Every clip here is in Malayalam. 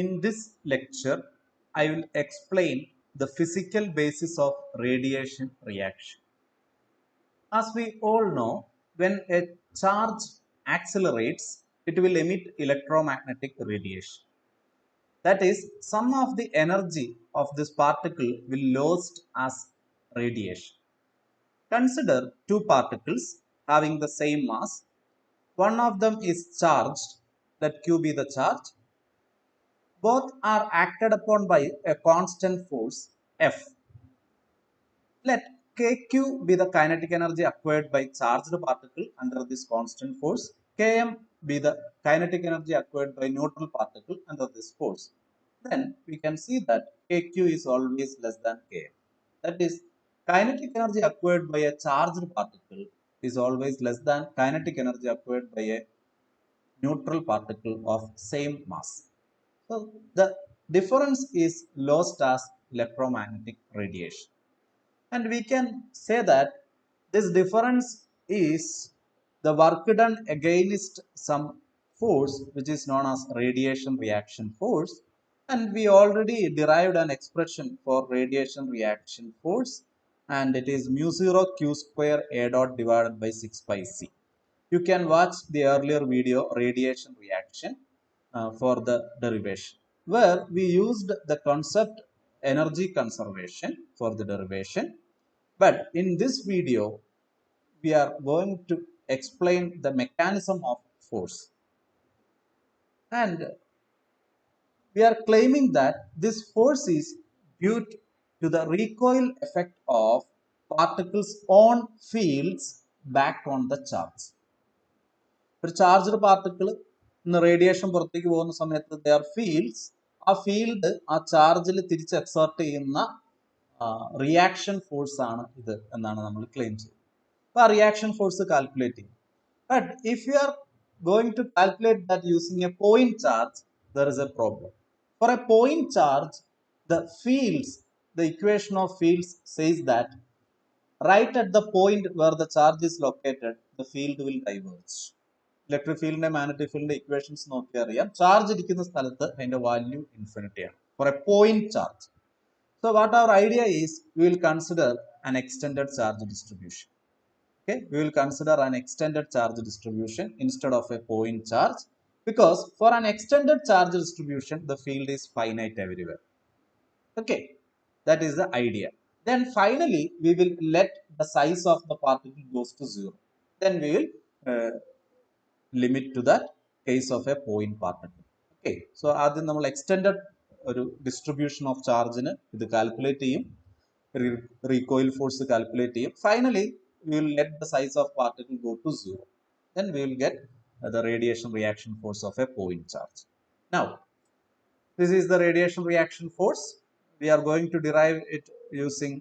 In this lecture, I will explain the physical basis of radiation reaction. As we all know, when a charge accelerates, it will emit electromagnetic radiation. That is, some of the energy of this particle will lost as radiation. Consider two particles having the same mass. One of them is charged, let Q be the charge. Both are acted upon by a constant force F. Let Kq be the kinetic energy acquired by charged particle under this constant force. Km be the kinetic energy acquired by neutral particle under this force. Then we can see that Kq is always less than Km. That is, kinetic energy acquired by a charged particle is always less than kinetic energy acquired by a neutral particle of same mass. So the difference is lost as electromagnetic radiation. And we can say that this difference is the work done against some force which is known as radiation reaction force. And we already derived an expression for radiation reaction force, and it is mu 0 q square a dot divided by 6 pi c. You can watch the earlier video radiation reaction for the derivation, where we used the concept energy conservation for the derivation. But in this video, we are going to explain the mechanism of force. And we are claiming that this force is due to the recoil effect of particles on fields back on the charge. ഒരു ചാർജ്ഡ് പാർട്ടിക്കിൾ റേഡിയേഷൻ പുറത്തേക്ക് പോകുന്ന സമയത്ത് ദർ ഫീൽഡ്സ് ആ ഫീൽഡ് ആ ചാർജിൽ തിരിച്ച് എക്സേർട്ട് ചെയ്യുന്ന റിയാക്ഷൻ ഫോഴ്സ് ആണ് ഇത് എന്നാണ് നമ്മൾ ക്ലെയിം ചെയ്യുന്നത്. അപ്പോൾ ആ റിയാക്ഷൻ ഫോഴ്സ് കാൽക്കുലേറ്റ് ചെയ്യും. But if you are going to calculate that using a point charge, there is a problem. For a point charge, the fields, the equation of fields says that right at the point where the charge is located, the field will diverge. Electric ഫീൽഡിന്റെ മാഗ്നറ്റിക് ഫീൽഡിന്റെ ഇക്വേഷൻസ് നോക്കി അറിയാം, ചാർജ് ഇരിക്കുന്ന സ്ഥലത്ത് അതിന്റെ വാല്യൂ ഇൻഫിനിറ്റി ആണ് for a point charge. So what our idea is we will consider an extended charge distribution. Okay, we will consider an extended charge distribution instead of a point charge, because for an extended charge distribution the field is finite everywhere. Okay, that is the idea. Then finally we will let the size of the particle goes to 0. Then we will limit to that case of a point particle. Okay, so ആദ്യം നമ്മൾ extended ഒരു distribution of charge ന് ഇത് കാൽക്കുലേറ്റ് ചെയ്യും, recoil force കാൽക്കുലേറ്റ് ചെയ്യും. Finally we will let the size of particle go to 0. Then we will get the radiation reaction force of a point charge. Now this is the radiation reaction force. We are going to derive it using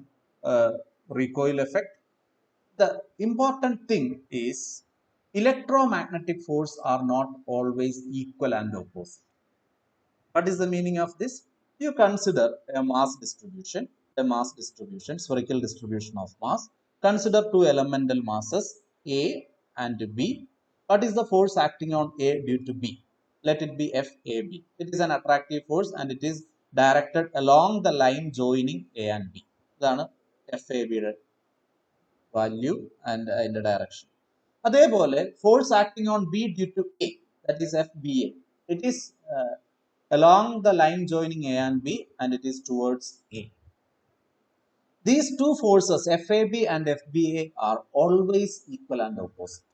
recoil effect. The important thing is electromagnetic force are not always equal and opposite. What is the meaning of this? You consider a mass distribution, spherical distribution of mass. Consider two elemental masses A and B. What is the force acting on A due to B? Let it be FAB. It is an attractive force and it is directed along the line joining A and B. That's FAB value and in the direction. അതേപോലെ force acting on B due to A, that is FBA. It is along the line joining A and B and it is towards A. These two forces FAB and FBA are always equal and opposite.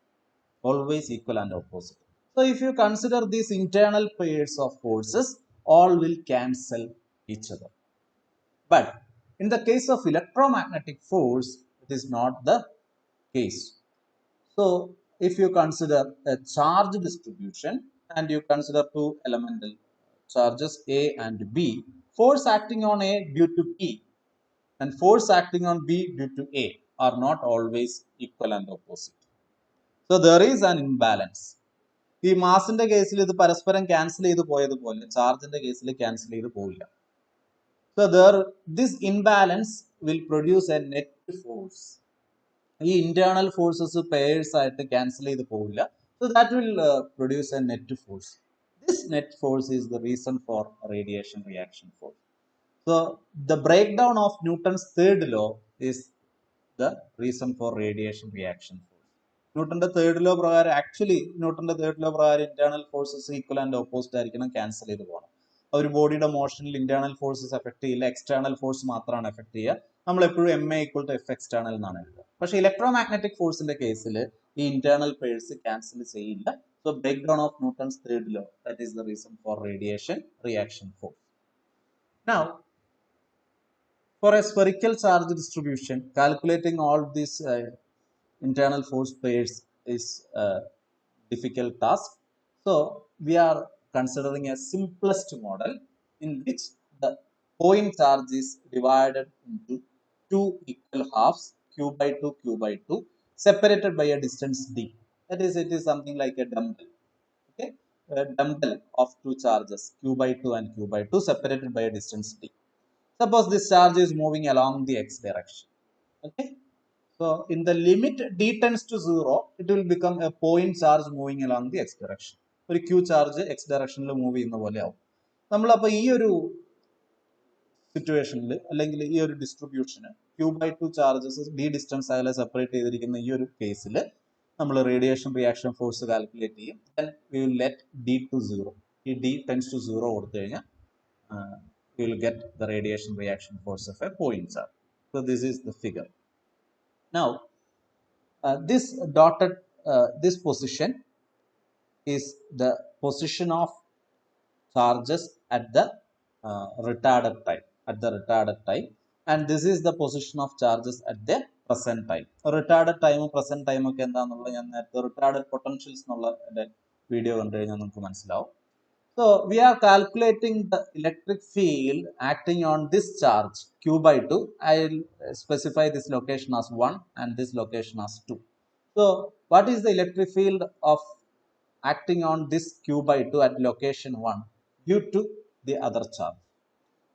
Always equal and opposite. So if you consider these internal pairs of forces, all will cancel each other. But in the case of electromagnetic force, it is not the case. So if you consider a charge distribution and you consider two elemental charges A and B, force acting on A due to B and force acting on B due to A are not always equal and opposite. So there is an imbalance. ഈ മാസിന്റെ കേസിൽ ഇത് പരസ്പരം ക്യാൻസൽ ചെയ്ത് പോയതുപോലെ ചാർജിന്റെ കേസിൽ ക്യാൻസൽ ചെയ്ത് പോവില്ല. So there, this imbalance will produce a net force. ഈ ഇന്റേണൽ ഫോഴ്സസ് പെയർസ് ആയിട്ട് ക്യാൻസൽ ചെയ്ത് പോവില്ല. So that will produce A net force. This net force is the reason for radiation reaction force. So the breakdown of Newton's third law is the reason for radiation reaction force. ന്യൂട്ടന്റെ തേർഡ് ലോ പ്രകാരം ന്യൂട്ടന്റെ തേർഡ് ലോ പ്രകാരം internal forces equal and opposite ആയിരിക്കണം, ക്യാൻസൽ ചെയ്ത് പോകണം. ഒരു ബോഡിയുടെ മോഷനിൽ ഇന്റേണൽ ഫോഴ്സസ് എഫക്ട് ചെയ്യില്ല, എക്സ്റ്റേണൽ ഫോഴ്സ് മാത്രമാണ് എഫക്ട് ചെയ്യുക. നമ്മൾ എപ്പോഴും M A equal to F external എന്നാണ് എഴുതുക. പക്ഷേ ഇലക്ട്രോ മാഗ്നറ്റിക് ഫോഴ്സിന്റെ കേസിൽ ഈ ഇന്റേണൽ പേഴ്സ് ക്യാൻസൽ ചെയ്യില്ല. So break down of Newton's third law, that is the reason for radiation reaction force. Now, for a spherical charge distribution, calculating all these internal force pairs is a difficult task. So we are considering a simplest model in which the point charge is divided into two equal halves, q by 2, q by 2, separated by a distance d. That is, it is something like a dumbbell. Okay, a dumbbell of two charges, q by 2 and q by 2, separated by a distance d. Suppose this charge is moving along the x direction. Okay, so in the limit d tends to 0, it will become a point charge moving along the x direction. ഒരു q ചാർജ് x ഡയറക്ഷനിൽ മൂവ് ചെയ്യുന്ന പോലെ ആവും. നമ്മളപ്പോൾ ഈ ഒരു സിറ്റുവേഷനിൽ അല്ലെങ്കിൽ ഈ ഒരു ഡിസ്ട്രിബ്യൂഷന് q by 2 charges d distance അകലെ സെപ്പറേറ്റ് ചെയ്തിരിക്കുന്ന ഈ ഒരു കേസിൽ നമ്മൾ റേഡിയേഷൻ റിയാക്ഷൻ ഫോഴ്സ് കാൽക്കുലേറ്റ് ചെയ്യും. then we will let d to 0. ഈ d tends to 0 കൊടുത്തു കഴിഞ്ഞാൽ we will get the radiation reaction force of a point charge. So this is the figure. Now this dotted this position is the position of charges at the retarded time, and this is the position of charges at the present time. Retarded time present time ഒക്കെ എന്താണെന്നുള്ളത് ഞാൻ നേരത്തെ retarded potentials എന്നുള്ള വീഡിയോ കണ്ടു കഴിഞ്ഞാൽ നമുക്ക് മനസ്സിലാവും. So we are calculating the electric field acting on this charge q by 2. I will specify this location as 1 and this location as 2. So what is the electric field of acting on this q by 2 at location 1 due to the other charge?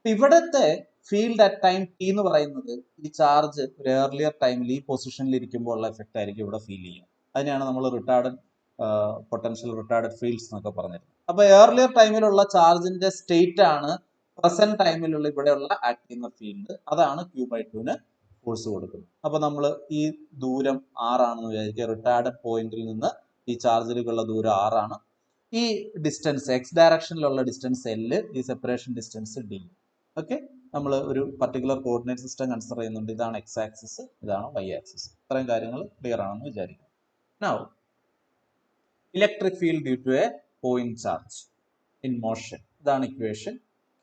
ഇവിടുത്തെ ഫീൽഡ് അറ്റ് ടൈം ടി എന്ന് പറയുന്നത് ഈ ചാർജ് ഒരു ഏർലിയർ ടൈമിൽ ഈ പൊസിഷനിൽ ഇരിക്കുമ്പോൾ ഉള്ള എഫക്റ്റ് ആയിരിക്കും ഇവിടെ ഫീൽ ചെയ്യുക. അതിനെയാണ് നമ്മൾ റിട്ടാർഡഡ് പൊട്ടൻഷ്യൽ റിട്ടാർഡഡ് ഫീൽഡ്സ് എന്നൊക്കെ പറഞ്ഞിരുന്നത്. അപ്പൊ ഏർലിയർ ടൈമിലുള്ള ചാർജിന്റെ സ്റ്റേറ്റ് ആണ് പ്രസന്റ് ടൈമിലുള്ള ഇവിടെയുള്ള ആക്ട് ചെയ്യുന്ന ഫീൽഡ്. അതാണ് q by 2ന് ഫോഴ്സ് കൊടുക്കുന്നത്. അപ്പൊ നമ്മൾ ഈ ദൂരം r ആണെന്ന് വിചാരിക്കുക. റിട്ടാർഡഡ് പോയിന്റിൽ നിന്ന് ഈ ചാർജിലേക്കുള്ള ദൂരം r ആണ്. ഈ ഡിസ്റ്റൻസ് എക്സ് ഡയറക്ഷനിലുള്ള ഡിസ്റ്റൻസ് l, ഈ സെപ്പറേഷൻ ഡിസ്റ്റൻസ് d. ഓക്കെ, നമ്മൾ ഒരു പർട്ടിക്കുലർ കോർഡിനേറ്റ് സിസ്റ്റം കൺസിഡർ ചെയ്യുന്നുണ്ട്. ഇതാണ് എക്സ് ആക്സിസ്, ഇതാണ് വൈ ആക്സിസ്. ഇത്രയും കാര്യങ്ങൾ ക്ലിയർ ആണെന്ന് വിചാരിക്കും. Now electric field due to a point charge in motion, ഇതാണ് equation.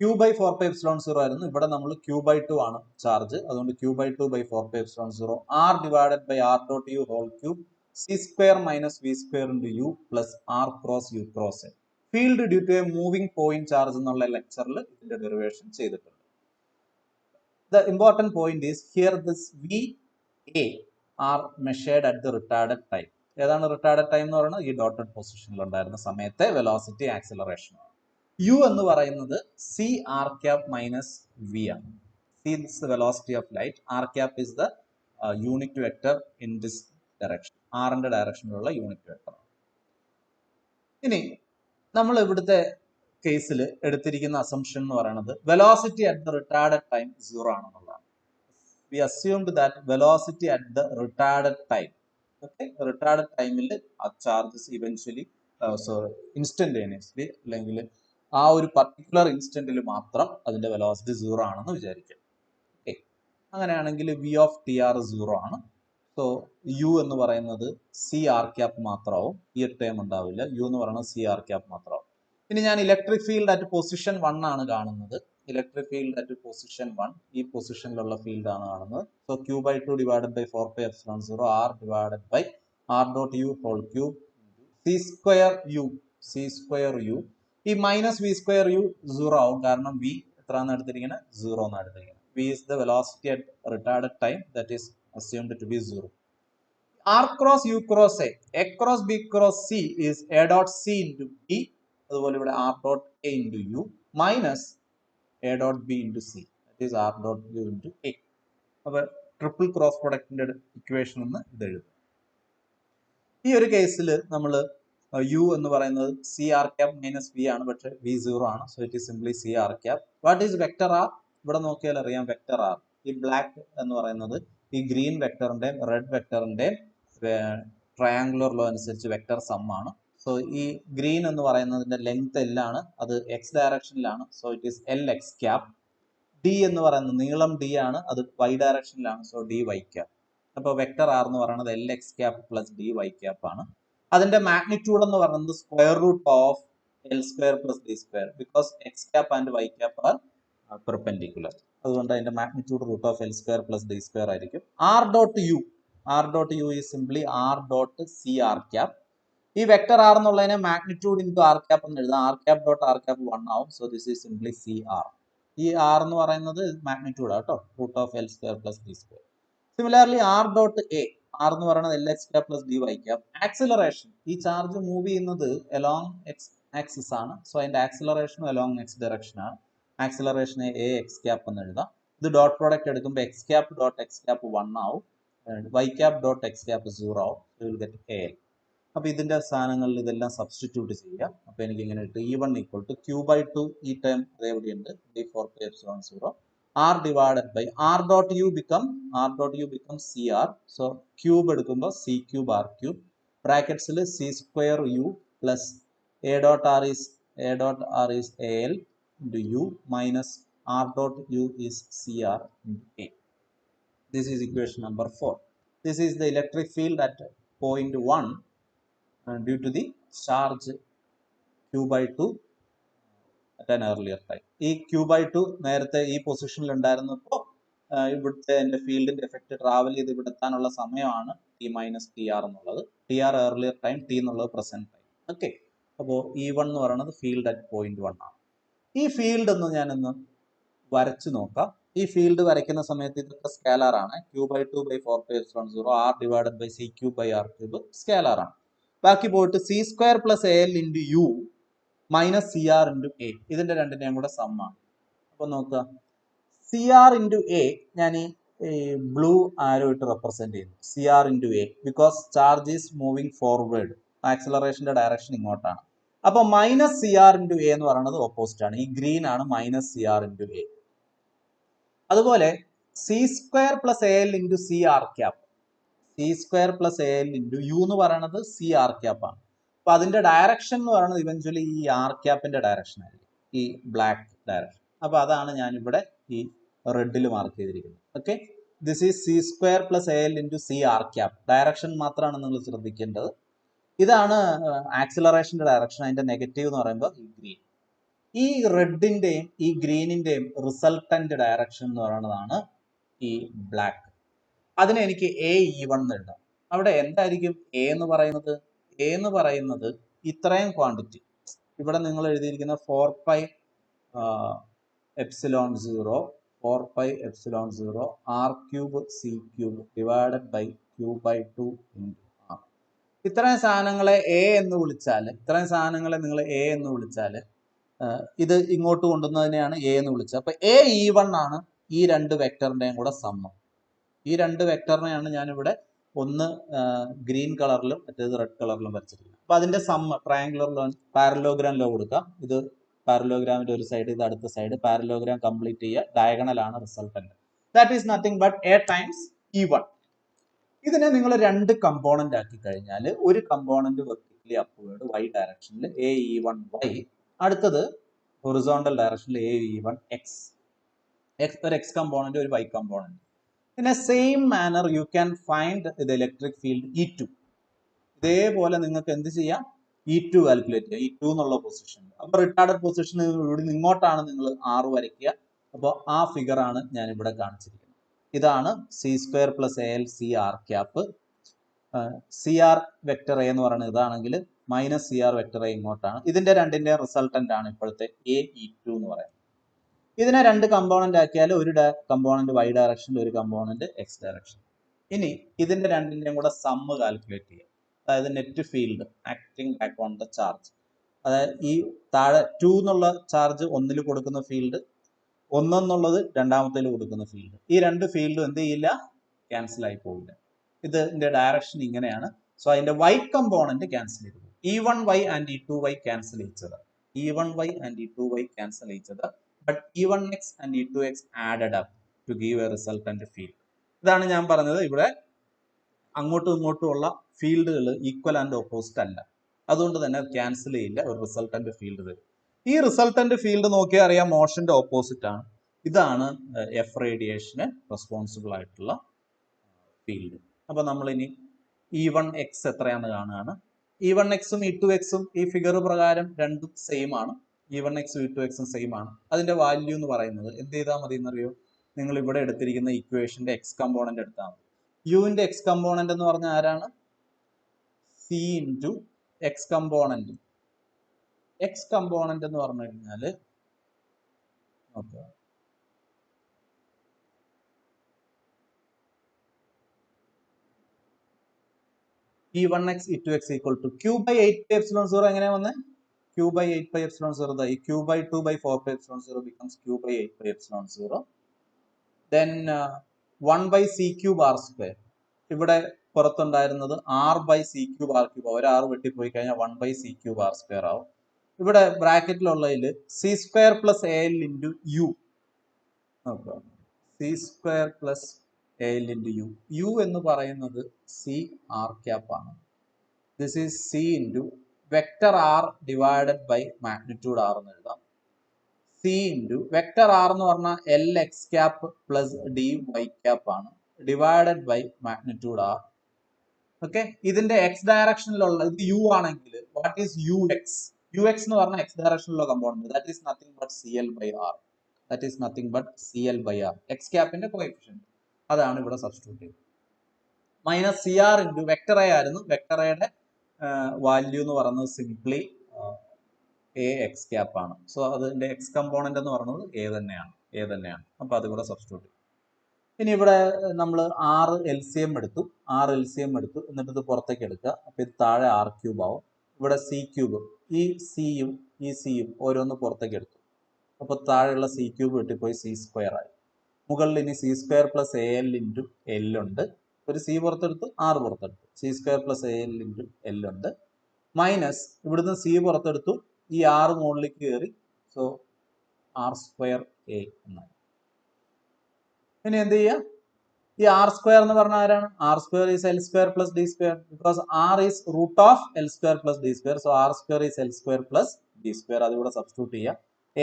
q by 4 pi epsilon 0 ആയിരുന്നു. ഇവിടെ നമ്മൾ q by 2 ആണ് ചാർജ്, അതുകൊണ്ട് q by 2 by 4 pi epsilon 0 r divided by r dot u whole cube c square minus v square into u plus r cross u cross a. Field due to a moving point charge എന്നുള്ള ലെക്ചറിൽ ഇതിന്റെ ഡെറിവേഷൻ ചെയ്തിട്ടുണ്ട്. The important point is here this VA are measured at the retarded time. ഏതാണ് റിട്ടാർഡഡ് ടൈം എന്ന് പറയുന്നത്? ഈ ഡോട്ടഡ് പൊസിഷനിൽ ഉണ്ടായിരുന്ന സമയത്തെ വെലോസിറ്റി ആക്സിലറേഷൻ ആണ്. യു എന്ന് പറയുന്നത് C R cap minus V ആണ്. C is the velocity of light, R cap is the unit vector in this direction, ആറിന്റെ ഡയറക്ഷനിലുള്ള യൂണിറ്റ് വെക്ടർ. ഇനി നമ്മൾ ഇവിടുത്തെ കേസിൽ എടുത്തിരിക്കുന്ന അസംഷൻ എന്ന് പറയുന്നത് velocity at the retarded time 0 ആണെന്നുള്ളതാണ്. We assumed that velocity at the retarded time, okay, retarded ടൈമിൽ ആ ചാർജസ് ഇവൻച്വലി ഇൻസ്റ്റന്റേനിയസ്ലി അല്ലെങ്കിൽ ആ ഒരു പർട്ടിക്കുലർ ഇൻസ്റ്റന്റിൽ മാത്രം അതിന്റെ വെലോസിറ്റി 0 ആണെന്ന് വിചാരിക്കാം. ഓക്കെ, അങ്ങനെയാണെങ്കിൽ വി ഓഫ് ടി ആർ 0 ആണ്. സോ യു എന്ന് പറയുന്നത് സി ആർ ക്യാപ് മാത്രമാവും, ഈ ടേം ഉണ്ടാവില്ല. യു എന്ന് പറയുന്നത് സി ആർ ക്യാപ് മാത്രമാവും. ഇനി ഞാൻ ഇലക്ട്രിക് ഫീൽഡ് അറ്റ് പൊസിഷൻ 1 ആണ് കാണുന്നത്. ഇലക്ട്രിക് ഫീൽഡ് അറ്റ് പൊസിഷൻ 1, ഈ പൊസിഷനിലുള്ള ഫീൽഡ് ആണ് കാണുന്നത്. So q by 2 divided by 4 pi epsilon 0 r divided by r dot u whole cube c square u. ഈ മൈനസ് വി സ്ക്വയർ യു 0 ആവും, കാരണം വി എത്രയാണ് എടുത്തിരിക്കുന്നത്? 0 എന്നാണ് എടുത്തിരിക്കുന്നത്. V is the velocity at retarded time, that is assumed to be 0. r cross u cross a cross b cross c is a dot c into b, അതുപോലെ ഇവിടെ r dot a into u minus a dot b into c, that is r dot u into a. അപ്പോൾ ട്രിപ്പിൾ ക്രോസ് പ്രൊഡക്റ്റിന്റെ ഇക്വേഷൻ എന്ന് ഇത് എഴുതും. ഈ ഒരു കേസിൽ നമ്മൾ യു എന്ന് പറയുന്നത് C R cap minus V ആണ്, പക്ഷെ വി 0 ആണ്. So it is simply C R cap. What is vector R? ഇവിടെ നോക്കിയാൽ അറിയാം വെക്ടർ ആർ. ഈ ബ്ലാക്ക് എന്ന് പറയുന്നത് ഈ ഗ്രീൻ വെക്ടറിന്റെയും റെഡ് വെക്ടറിന്റെയും ട്രയാങ്കുലർ ലോ അനുസരിച്ച് വെക്ടർ സം ആണ്. സോ ഈ ഗ്രീൻ എന്ന് പറയുന്നതിന്റെ ലെങ്ത് എൽ ആണ്, അത് എക്സ് ഡയറക്ഷനിലാണ്. So it is L X cap. D എന്ന് പറയുന്നത് നീളം ഡി ആണ്, അത് വൈ ഡയറക്ഷനിലാണ്. So D Y cap. അപ്പോൾ വെക്ടർ ആർ എന്ന് പറയുന്നത് L X cap plus D Y cap ആണ്. അതിന്റെ മാഗ്നിറ്റ്യൂഡ് എന്ന് പറയുന്നത് square root of L square plus D square, because X cap and Y cap are perpendicular. അതുകൊണ്ട് അതിന്റെ magnitude root of L square plus D square ആയിരിക്കും. R dot U, R dot U is simply R dot C R cap. ഈ വെക്ടർ ആർ എന്നുള്ളതിനെ മാഗ്നിറ്റ്യൂഡ് ഇൻറ്റു ആർ ക്യാപ് എന്ന് എഴുതാം. R cap dot R cap 1 ആവും. So this is simply C R. ഈ ആർ എന്ന് പറയുന്നത് മാഗ്നിറ്റ്യൂഡ് ആട്ടോ, root of L square plus D square. Similarly R dot A, R എന്ന് പറയുന്നത് L X cap plus D Y cap. Acceleration, ഈ ചാർജ് മൂവ് ചെയ്യുന്നത് എലോങ് എക്സ് ആക്സിസ് ആണ്. സോ അതിന്റെ ആക്സിലറേഷനും എലോങ് എക്സ് ഡയറക്ഷൻ ആണ്. ആക്സിലറേഷനെ എ എക്സ് ക്യാപ് എന്ന് എഴുതാം. ഇത് ഡോട്ട് പ്രോഡക്റ്റ് എടുക്കുമ്പോൾ X cap dot X cap 1 ആവും, Y cap dot X cap 0 ആവും. You will get A L. അപ്പൊ ഇതിന്റെ സ്ഥാനങ്ങളിൽ ഇതെല്ലാം സബ്സ്റ്റിറ്റ്യൂട്ട് ചെയ്യാം. അപ്പൊ എനിക്ക് ഇങ്ങനെ കിട്ടും E1 equal to Q by 2, ഈ ടേം അതെവിടെയുണ്ട്, d4π0 r divided by r dot U become C R. So cube എടുക്കുമ്പോൾ സി ക്യൂബ് ആർ ക്യൂബ്, ബ്രാക്കറ്റ്സിൽ C square U plus A dot R is A L into U minus r dot u is cr into a. This is equation number 4. This is the electric field at point 1 due to the charge q by 2 at an earlier time. ഈ q by 2 നേരത്തെ ഈ പൊസിഷനിൽ ഉണ്ടായിരുന്നപ്പോൾ ഇവിടുത്തെ എൻ്റെ ഫീൽഡിന്റെ എഫക്റ്റ് ട്രാവൽ ചെയ്ത് ഇവിടെ എത്താനുള്ള സമയമാണ് ടി മൈനസ് ടി ആർ എന്നുള്ളത്. T R earlier time, T എന്നുള്ളത് പ്രസന്റ് ടൈം. ഓക്കെ, അപ്പോൾ E1 എന്ന് പറയുന്നത് ഫീൽഡ് അറ്റ് പോയിന്റ് 1 ആണ്. ഈ ഫീൽഡ് ഒന്ന് ഞാനൊന്ന് വരച്ചു നോക്കാം. ഈ ഫീൽഡ് വരയ്ക്കുന്ന സമയത്ത് ഇതൊക്കെ സ്കാലാർ ആണ്. Q by 2 by 4π0 R divided by C cube by R cube scalar ആണ്. ബാക്കി പോയിട്ട് C square plus A L into U minus C R into A, ഇതിന്റെ രണ്ടിനെയും കൂടെ സമ്മാണ്. അപ്പൊ നോക്കുക, സി ആർ ഇൻറ്റു എ ഞാൻ ഈ ബ്ലൂ ആരോ ഇട്ട് റെപ്രസെന്റ് ചെയ്യുന്നു. C R into A because charge is moving forward, ആക്സിലറേഷന്റെ ഡയറക്ഷൻ ഇങ്ങോട്ടാണ്. അപ്പൊ minus C R into A എന്ന് പറയുന്നത് ഓപ്പോസിറ്റ് ആണ്. ഈ ഗ്രീൻ ആണ് minus C R into A. അതുപോലെ C square plus A L into C R cap, C square plus A L into U എന്ന് പറയുന്നത് സി ആർ ക്യാപ് ആണ്. അപ്പൊ അതിന്റെ ഡയറക്ഷൻ എന്ന് പറയുന്നത് ഇവഞ്ച്വലി ഈ ആർ ക്യാപ്പിന്റെ ഡയറക്ഷൻ ആയിരിക്കും, ഈ ബ്ലാക്ക് ഡയറക്ഷൻ. അപ്പൊ അതാണ് ഞാൻ ഇവിടെ ഈ റെഡിൽ മാർക്ക് ചെയ്തിരിക്കുന്നത്. Okay, this is C square plus A L into C R cap. Direction മാത്രമാണ് നിങ്ങൾ ശ്രദ്ധിക്കേണ്ടത്. ഇതാണ് ആക്സിലറേഷന്റെ ഡയറക്ഷൻ. അതിന്റെ നെഗറ്റീവ് എന്ന് പറയുമ്പോൾ ഈ ഗ്രീൻ. ഈ റെഡിന്റെയും ഈ ഗ്രീനിന്റെയും റിസൾട്ടന്റ് ഡയറക്ഷൻ എന്ന് പറയുന്നതാണ് ഈ ബ്ലാക്ക്. അതിനെ എനിക്ക് E1 എന്ന് എഴുതാം. അവിടെ എന്തായിരിക്കും എ എന്ന് പറയുന്നത്? എ എന്ന് പറയുന്നത് ഇത്രയും ക്വാണ്ടിറ്റി, ഇവിടെ നിങ്ങൾ എഴുതിയിരിക്കുന്ന 4πε0 r cube C cube divided by Q by 2 into R. ഇത്രയും സാധനങ്ങളെ എ എന്ന് വിളിച്ചാൽ, ഇത്രയും സാധനങ്ങളെ നിങ്ങൾ എ എന്ന് വിളിച്ചാൽ ഇത് ഇങ്ങോട്ട് കൊണ്ടുവന്നതിനെയാണ് എ എന്ന് വിളിച്ചത്. അപ്പൊ E1 ആണ് ഈ രണ്ട് വെക്ടറിന്റെയും കൂടെ സമ്മം. ഈ രണ്ട് വെക്ടറിനെയാണ് ഞാനിവിടെ ഒന്ന് ഗ്രീൻ കളറിലും മറ്റേത് റെഡ് കളറിലും വരച്ചിരിക്കുന്നത്. അപ്പൊ അതിന്റെ sum triangular law, parallelogram law കൊടുക്കാം. ഇത് പാരലോഗ്രാമിന്റെ ഒരു സൈഡ്, ഇത് അടുത്ത സൈഡ്. പാരലോഗ്രാം കംപ്ലീറ്റ് ചെയ്യുക, ഡയഗണൽ ആണ് resultant. That is nothing but A times E1. ഇതിനെ നിങ്ങൾ രണ്ട് കമ്പോണന്റ് ആക്കി കഴിഞ്ഞാൽ, ഒരു കമ്പോണന്റ് വെർട്ടിക്കലി അപ്വേർഡ് വൈ ഡയറക്ഷനിൽ E1 വൈ, അടുത്തത് ഹൊറിസോണ്ടൽ ഡയറക്ഷനിൽ E1 എക്സ്. ഒരു എക്സ് കമ്പോണന്റ്, ഒരു Y component. In a same manner you can find the electric field E2. ഇതേപോലെ നിങ്ങൾക്ക് എന്ത് ചെയ്യാം, E2 കാൽക്കുലേറ്റ് ചെയ്യാം, E2 എന്നുള്ള പൊസിഷൻ. അപ്പൊ റിട്ടാർഡഡ് പൊസിഷൻ ഇവിടെ ഇങ്ങോട്ടാണ് നിങ്ങൾ R വരയ്ക്കുക. അപ്പോൾ ആ ഫിഗർ ആണ് ഞാൻ ഇവിടെ കാണിച്ചിരിക്കുന്നത്. ഇതാണ് C square plus A L C R cap. C R vector A എന്ന് പറയുന്നത് ഇതാണെങ്കിൽ minus C R vector A ഇങ്ങോട്ടാണ്. ഇതിന്റെ രണ്ടിന്റെ റിസൾട്ടന്റ് ആണ് ഇപ്പോഴത്തെ E2 എന്ന് പറയുന്നത്. ഇതിനെ രണ്ട് കമ്പോണന്റ് ആക്കിയാൽ ഒരു കമ്പോണന്റ് വൈ ഡയറക്ഷനിൽ, ഒരു കമ്പോണന്റ് എക്സ് ഡയറക്ഷൻ. ഇനി ഇതിന്റെ രണ്ടിന്റെയും കൂടെ സമ്മ് കാൽക്കുലേറ്റ് ചെയ്യാം. അതായത് net field acting back on the charge. അതായത് ഈ താഴെ 2 എന്നുള്ള ചാർജ് ഒന്നിൽ കൊടുക്കുന്ന ഫീൽഡ്, 1 എന്നുള്ളത് രണ്ടാമത്തേൽ കൊടുക്കുന്ന ഫീൽഡ്. ഈ രണ്ട് ഫീൽഡും എന്ത് ചെയ്യില്ല, ക്യാൻസൽ ആയി പോകില്ല. ഇതിന്റെ ഡയറക്ഷൻ ഇങ്ങനെയാണ്. സോ അതിന്റെ വൈറ്റ് കമ്പോണന്റ് ക്യാൻസൽ ചെയ്തു പോകും. E1y and E2y cancel each other. E1y and E2y cancel each other. But E1x and E2x added up to give a resultant field. ഇതാണ് ഞാൻ പറഞ്ഞത്. ഇവിടെ അങ്ങോട്ടും ഇങ്ങോട്ടും ഉള്ള ഫീൽഡുകൾ ഈക്വൽ ആൻഡ് ഓപ്പോസിറ്റ് അല്ല. അതുകൊണ്ട് തന്നെ ക്യാൻസൽ ചെയ്യില്ല, ഒരു റിസൾട്ടന്റ് ഫീൽഡ് തരും. ഈ റിസൾട്ടന്റ് ഫീൽഡ് നോക്കിയാൽ അറിയാം മോഷന്റെ ഓപ്പോസിറ്റ് ആണ്. ഇതാണ് എഫ് റേഡിയേഷന് റെസ്പോൺസിബിൾ ആയിട്ടുള്ള ഫീൽഡ്. അപ്പൊ നമ്മൾ ഇനി E1x എത്രയാണെന്ന് കാണുകയാണ്. E1xും E2xും ഈ ഫിഗർ പ്രകാരം രണ്ടും സെയിം ആണ്. E1xും E2xും സെയിം ആണ്. അതിന്റെ വാല്യൂ എന്ന് പറയുന്നത് എന്ത് ചെയ്താൽ മതി എന്നറിയോ? നിങ്ങൾ ഇവിടെ എടുത്തിരിക്കുന്ന ഇക്വേഷന്റെ എക്സ് കമ്പോണന്റ് എടുത്താൽ മതി. യുവിന്റെ എക്സ് കമ്പോണന്റ് എന്ന് പറഞ്ഞാൽ ആരാണ്? C into X component. X component എന്ന് പറഞ്ഞു കഴിഞ്ഞാൽ okay, E1x E2x equal to Q by 8 pi epsilon 0 എങ്ങനെയാ വന്നത്? Q by 8 pi epsilon 0 ഈ Q by 2 by 4 pi epsilon 0 becomes Q by 8 pi epsilon 0. Then 1 by C cube R square. ഇവിടെ പുറത്തുണ്ടായിരുന്നത് R by C cube R cube. ഒരു R വെട്ടിപ്പോയി കഴിഞ്ഞാൽ 1 by C cube R square ആവും. ഇവിടെ ബ്രാക്കറ്റിലുള്ളതിൽ C square plus AL into U. നോക്കുക, C square plus AL into U. U എന്ന് പറയുന്നത് C R cap ആണ്. This is C into vector R divided by magnitude R എന്ന് എഴുതാം. C into vector R എന്ന് പറഞ്ഞാൽ L x cap plus D y cap ആണ്, divided by magnitude R. Okay, ഇതിന്റെ എക്സ് ഡയറക്ഷനിലുള്ള ഇത് U ആണെങ്കിൽ വാട്ട് ഈസ് UX? UX എന്ന് പറഞ്ഞാൽ എക്സ് ഡയറക്ഷനിലുള്ള component. That is nothing but CL by R. That is nothing but CL by R. X capന്റെ കോഎഫിഷ്യന്റ് അതാണ് ഇവിടെ സബ്സ്റ്റിറ്റ്യൂട്ട് ചെയ്തത്. Minus CR into vector A ആയിരുന്നു. വെക്ടർ എയുടെ വാല്യൂ എന്ന് പറയുന്നത് സിംപ്ലി എ എക്സ് ക്യാപ്പ് ആണ്. സോ അതിന്റെ എക്സ് കമ്പോണന്റ് എന്ന് പറയുന്നത് എ തന്നെയാണ്. അപ്പൊ അതിവിടെ സബ്സ്റ്റിറ്റ്യൂട്ട് ചെയ്യും. ഇനി ഇവിടെ നമ്മൾ ആറ് എൽ സി എം എടുത്തു, എന്നിട്ട് ഇത് പുറത്തേക്ക് എടുക്കുക. അപ്പൊ ഇത് താഴെ R ക്യൂബ് ആവും. ഇവിടെ C ക്യൂബ്, ഈ സിയും ഓരോന്ന് പുറത്തേക്ക് എടുത്തു. അപ്പൊ താഴെയുള്ള C ക്യൂബ് വെട്ടിപ്പോയി C സ്ക്വയർ ആയി. മുകളിൽ ഇനി C square plus AL into L ഉണ്ട്. ഒരു C പുറത്തെടുത്തു, R പുറത്തെടുത്തു. C square plus AL into L ഉണ്ട്. മൈനസ് ഇവിടുന്ന് C പുറത്തെടുത്തു, ഈ R മുകളിലേക്ക് കയറി. സോ R സ്ക്വയർ A എന്നായി. ഇനി എന്ത് ചെയ്യുക? ഈ R സ്ക്വയർ എന്ന് പറഞ്ഞാൽ ആരാണ്? R square is L square plus D square. Because R is root of L square plus D square. So R square is L square plus D square. അതിവിടെ സബ്സ്റ്റിറ്റ്യൂട്ട് ചെയ്യുക.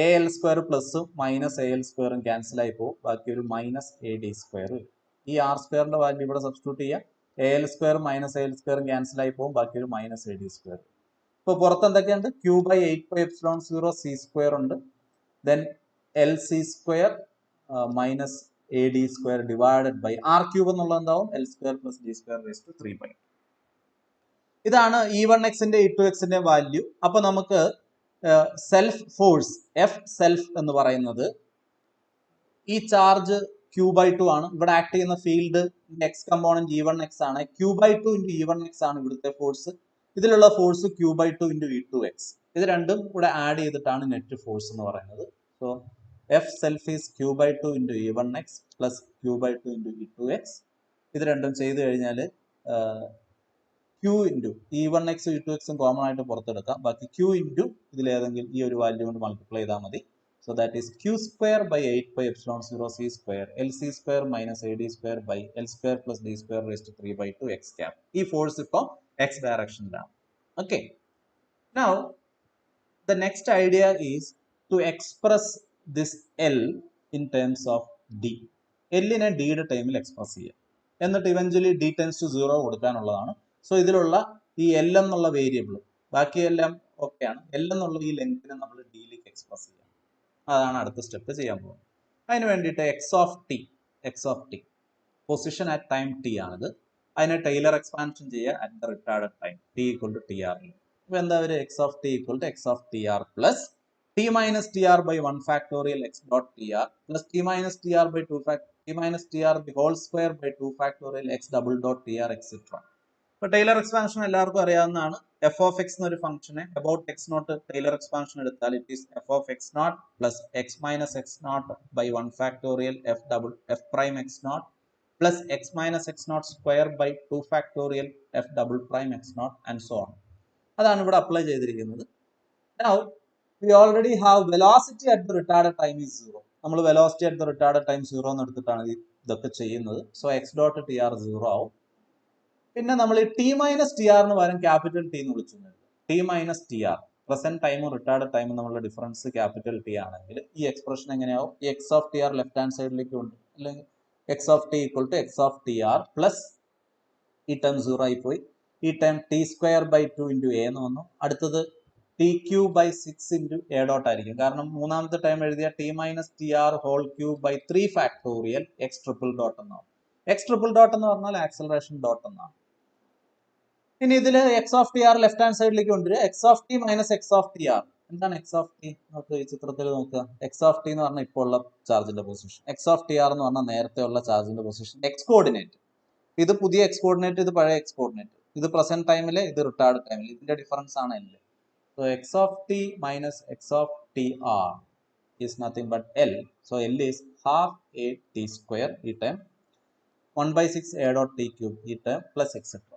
AL സ്ക്വയർ പ്ലസും മൈനസ് AL സ്ക്വയറും ക്യാൻസൽ ആയി പോകും. ബാക്കി ഒരു മൈനസ് AD സ്ക്വയർ. ഈ R സ്ക്വയറിന്റെ വാല്യൂ ഇവിടെ സബ്സ്റ്റിറ്റ്യൂട്ട് ചെയ്യുക. AL സ്ക്വയറും മൈനസ് AL സ്ക്വയറും ക്യാൻസൽ ആയി പോകും. ബാക്കി ഒരു മൈനസ് AD സ്ക്വയർ. ഇപ്പൊ പുറത്ത് എന്തൊക്കെയുണ്ട്? Q by 8 pi epsilon 0 C square ഉണ്ട്. Then LC square minus AD square divided by R cube എന്നുള്ളത് എന്താവും? L square plus D square raise to 3 ഇതാണ് E1xന്റെ E2xന്റെ വാല്യൂ. അപ്പൊ നമുക്ക് സെൽഫ് ഫോഴ്സ് എഫ് സെൽഫ് എന്ന് പറയുന്നത് ഈ ചാർജ് Q/2 ആണ്. ഇവിടെ ആക്ട് ചെയ്യുന്ന ഫീൽഡ് എക്സ് കമ്പോണന്റ് E1x ആണ്. Q/2 ഇൻറ്റു E1x ആണ് ഇവിടുത്തെ ഫോഴ്സ്. ഇതിലുള്ള ഫോഴ്സ് Q/2 ഇൻറ്റു E2x. ഇത് രണ്ടും ഇവിടെ ആഡ് ചെയ്തിട്ടാണ് നെറ്റ് ഫോഴ്സ് എന്ന് പറയുന്നത്. So F self is Q/2 into E1x plus Q/2 into E2x. ഇത് രണ്ടും ചെയ്ത് കഴിഞ്ഞാൽ Q into E1x E2x common ആയിട്ട് പുറത്തെടുക്കാം. ബാക്കി Q ഇൻറ്റു ഇതിലേതെങ്കിലും ഈ ഒരു വാല്യൂ കൊണ്ട് മൾട്ടിപ്ലൈ ചെയ്താൽ മതി. So that is Q square by 8 pi epsilon 0 C square LC square minus AD square by L square plus D square raised to 3/2 X cap. ഈ ഫോഴ്സ് ഇപ്പോൾ X ഡയറക്ഷനിലാണ്. Okay. Now the next idea is to express this L in terms of D. L നെ D യുടെ ടൈമിൽ എക്സ്പ്രസ് ചെയ്യുക. എന്നിട്ട് ഇവഞ്ച്വലി D tends to 0 കൊടുക്കാനുള്ളതാണ്. സോ ഇതിലുള്ള ഈ L എന്നുള്ള വേരിയബിൾ ബാക്കിയെല്ലാം ഓക്കെയാണ്. L എന്നുള്ള ഈ ലെങ്തിനെ നമ്മൾ ഡിയിലേക്ക് എക്സ്പ്രസ് ചെയ്യാം. അതാണ് അടുത്ത സ്റ്റെപ്പ് ചെയ്യാൻ പോകുന്നത്. അതിന് വേണ്ടിയിട്ട് X of T position at time T ആണിത്. അതിനെ ടൈലർ എക്സ്പാൻഷൻ ചെയ്യുക at the retard time T equal to T R. അപ്പോൾ എന്താ ഒരു X of T equal to X of T R plus T minus T R by 1 factorial X dot T R plus T minus T R by 2 the whole square by 2 factorial X double dot T R etcetera. ഇപ്പൊ ടൈലർ എക്സ്പാൻഷൻ എല്ലാവർക്കും അറിയാവുന്നതാണ്. എഫ് ഓഫ് എക്സ് എന്നൊരു ഫംഗ്ഷനെ about X naught Taylor expansion എടുത്താൽ it is F of X naught plus X minus X naught by 1 factorial F prime X naught plus X minus X naught square by 2 factorial F double prime X naught and so on. അതാണ് ഇവിടെ അപ്ലൈ ചെയ്തിരിക്കുന്നത്. Now we already have velocity at the retarded time is 0. നമ്മൾ velocity at the retarded time 0 എന്ന് എടുത്തിട്ടാണ് ഇതൊക്കെ ചെയ്യുന്നത്. So X dot T R 0 ആവും. പിന്നെ നമ്മൾ ഈ ടി മൈനസ് ടി ആറിന് പകരം ക്യാപിറ്റൽ ടി എന്ന് വിളിച്ചു. T minus T R present ടൈമും റിട്ടാർഡ് ടൈമും നമ്മളുടെ ഡിഫറൻസ് ക്യാപിറ്റൽ ടി ആണെങ്കിൽ ഈ എക്സ്പ്രഷൻ എങ്ങനെയാവും? ഈ x of T r left hand സൈഡിലേക്ക് ഉണ്ട്, അല്ലെങ്കിൽ x of T equal to X of T R plus ഈ ടേം 0 ആയി പോയി. ഈ term t square by 2 into A എന്ന് വന്നു. അടുത്തത് t cube by 6 into A dot ആയിരിക്കും. കാരണം മൂന്നാമത്തെ ടൈം എഴുതിയ t minus T r whole cube by 3 factorial x triple dot എന്നാണ്. എക്സ് ട്രിപ്പിൾ ഡോട്ട് എന്ന് പറഞ്ഞാൽ ആക്സലറേഷൻ ഡോട്ട് എന്നാണ്. ഇനി ഇതിൽ x of T r left hand സൈഡിലേക്ക് കൊണ്ടുവരിക. X of T minus X of T r. എന്താണ് എക്സ് ഓഫ് ടി? നമുക്ക് ഈ ചിത്രത്തിൽ നോക്കുക. എക്സ് ഓഫ് ടി എന്ന് പറഞ്ഞാൽ ഇപ്പോൾ ഉള്ള ചാർജിന്റെ position, x of T r എന്ന് പറഞ്ഞാൽ നേരത്തെ ഉള്ള ചാർജിന്റെ പൊസിഷൻ. എക്സ് കോർഡിനേറ്റ് ഇത് പുതിയ എക്സ് കോർഡിനേറ്റ്, ഇത് പഴയ എക്സ് കോർഡിനേറ്റ്. ഇത് പ്രസന്റ് ടൈമില്, ഇത് റിട്ടാർഡ് ടൈമിൽ. ഇതിന്റെ ഡിഫറൻസ് ആണ് L. So X of T minus X of T R is nothing but L. So L is half A T square ഈ time 1/6 A dot T cube ഈ ടൈം പ്ലസ് എക്സെട്ര.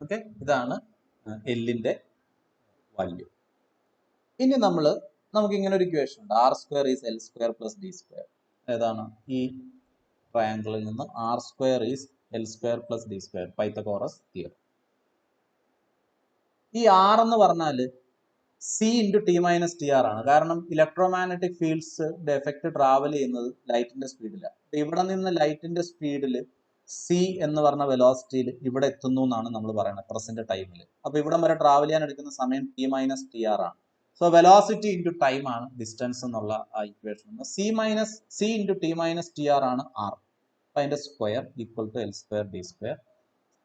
ഓക്കെ, ഇതാണ് എല്ലിന്റെ വാല്യൂ. ഇനി നമുക്ക് ഇങ്ങനെ ഒരു ഇക്വേഷൻ ഉണ്ട്, R square is L square plus D square. ഏതാണ്? ഈ ട്രയാങ്കിളിൽ നിന്ന് R square is L square plus D square, Pythagoras theorem. ഈ ആർ എന്ന് പറഞ്ഞാൽ c into T minus T R ആണ്. കാരണം ഇലക്ട്രോമാഗ്നറ്റിക് ഫീൽഡ്സ് എഫക്റ്റ് ട്രാവൽ ചെയ്യുന്നത് ലൈറ്റിന്റെ സ്പീഡിലാണ്. ഇവിടെ നിന്ന് ലൈറ്റിന്റെ സ്പീഡിൽ സി എന്ന് പറഞ്ഞ വെലോസിറ്റിയിൽ ഇവിടെ എത്തുന്നു എന്നാണ് നമ്മൾ പറയുന്നത് പ്രസന്റ് ടൈമിൽ. അപ്പൊ ഇവിടം വരെ ട്രാവൽ ചെയ്യാൻ എടുക്കുന്ന സമയം ടി മൈനസ് ടി ആർ ആണ്. സോ വെലോസിറ്റി ഇൻറ്റു ടൈം ആണ് ഡിസ്റ്റൻസ് എന്നുള്ള ആ equation. C into T minus T R ആണ് ആർ. അപ്പൊ അതിന്റെ square equal to L square D square.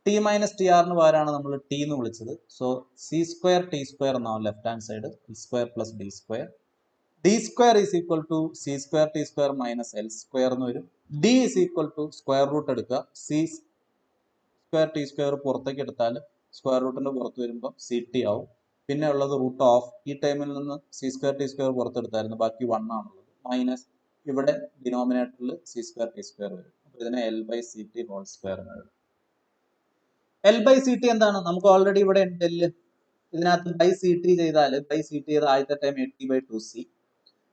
T minus T ആറിന് പകരമാണ് നമ്മൾ ടി എന്ന് വിളിച്ചത്. So C square T square എന്നാവും left hand side, L square plus D square. D square is equal to C square T square minus L square എന്ന് വരും. D is equal to square root എടുക്കുക, സി സ്ക്വയർ ടി സ്ക്വയർ പുറത്തേക്ക് എടുത്താൽ സ്ക്വയർ റൂട്ടിന്റെ പുറത്ത് വരുമ്പോൾ സി ടി ആവും. പിന്നെ ഉള്ളത് റൂട്ട് ഓഫ്, ഈ ടൈമിൽ നിന്ന് സി സ്ക്വയർ ടി സ്ക്വയർ പുറത്തെടുത്തായിരുന്നു, ബാക്കി 1 ആണുള്ളത്, മൈനസ് ഇവിടെ ഡിനോമിനേറ്ററിൽ സി സ്ക്വയർ ടി സ്ക്വയർ വരും. അപ്പൊ ഇതിനെ l by c t whole square എന്ന് വരും. എൽ ബൈ സി ടി എന്താണ്? നമുക്ക് ഓൾറെഡി ഇവിടെ ഉണ്ട് എല്. ഇതിനകത്ത് ബൈ സി ടി ചെയ്താൽ, ബൈ സി ടി ചെയ്ത ആദ്യത്തെ ടൈം 8t/2c,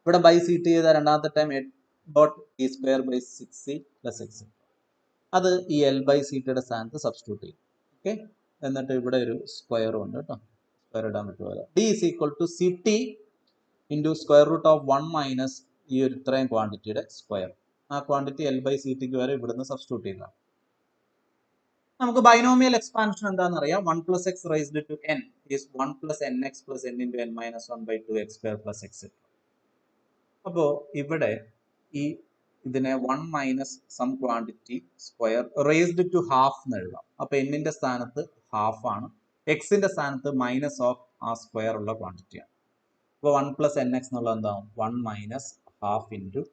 ഇവിടെ ബൈ സി ടി ചെയ്ത രണ്ടാമത്തെ time 8.t square by 6c plus x. അത് ഈ എൽ ബൈ സി ടിയുടെ സ്ഥാനത്ത് സബ്സ്റ്റിറ്റ്യൂട്ട് ചെയ്യും. ഓക്കെ, എന്നിട്ട് ഇവിടെ ഒരു സ്ക്വയർ ഉണ്ട് കേട്ടോ, സ്ക്വയർ ഇടാൻ പറ്റുമല്ലോ. D is equal to C T into square root of 1 minus ഈ ഒരു ഇത്രയും ക്വാണ്ടിറ്റിയുടെ സ്ക്വയർ. ആ ക്വാണ്ടിറ്റി എൽ ബൈ സി ടിക്ക് വരെ ഇവിടുന്ന് സബ്സ്റ്റിറ്റ്യൂട്ട് ചെയ്യുന്നതാണ്. നമുക്ക് ബൈനോമിയൽ എക്സ്പാൻഷൻ എന്താണെന്ന് അറിയാം. 1 plus x raised to n is 1 plus n x plus n into n minus 1/2 x square plus x. അപ്പോൾ ഇവിടെ ഈ ഇതിനെ 1 minus some quantity square raised to half എന്ന് എഴുതാം. അപ്പൊ എന്നിന്റെ സ്ഥാനത്ത് ഹാഫ് ആണ്, എക്സിന്റെ സ്ഥാനത്ത് മൈനസ് ഓഫ് ആ സ്ക്വയർ ഉള്ള ക്വാണ്ടിറ്റിയാണ്. അപ്പോൾ 1 പ്ലസ് എൻ എക്സ് എന്നുള്ള എന്താവും? 1 minus half into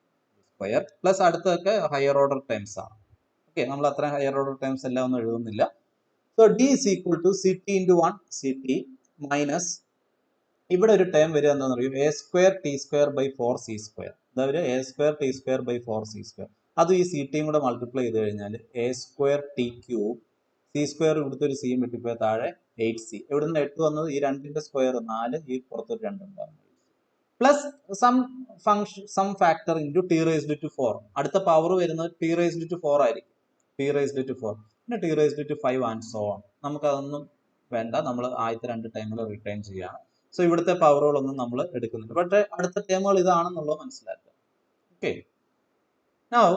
square plus അടുത്തൊക്കെ ഹയർ ഓർഡർ ടേംസ് ആണ്. ഓക്കെ, നമ്മൾ അത്ര ഹയർ ഓർഡർ ടേംസ് എല്ലാം ഒന്നും എഴുതുന്നില്ല. So D is equal to C T into 1 C T minus ഇവിടെ ഒരു ടേം വരിക എന്താണെന്ന് അറിയും, A square T square by 4c square. അതായത് A square T square by 4c square. അതും ഈ സി ടിയും കൂടെ മൾട്ടിപ്ലൈ ചെയ്ത് കഴിഞ്ഞാൽ A square T cube, C square ഇവിടുത്തെ ഒരു സിയും വിട്ടിപ്പോയ താഴെ 8c. ഇവിടുന്ന് 8 വന്നത് ഈ രണ്ടിന്റെ സ്ക്വയർ 4, ഈ പുറത്തൊരു 2 ഉണ്ടാകും, plus some factor into t raised to 4. അടുത്ത പവർ വരുന്നത് ടി റേസ്ഡ് ടു 4 ആയിരിക്കും, ടി റേസ്ഡ് ടു 4, പിന്നെ T raised to 5 and so on. നമുക്കതൊന്നും വേണ്ട, നമ്മൾ ആദ്യത്തെ 2 ടൈമിൽ റിട്ടേൺ ചെയ്യാണ്. സോ ഇവിടുത്തെ പവറുകളൊന്നും നമ്മൾ എടുക്കുന്നില്ല, പക്ഷേ അടുത്ത ടേമുകൾ ഇതാണെന്നുള്ളത് മനസ്സിലാക്കുക. ഓക്കെ, നൗ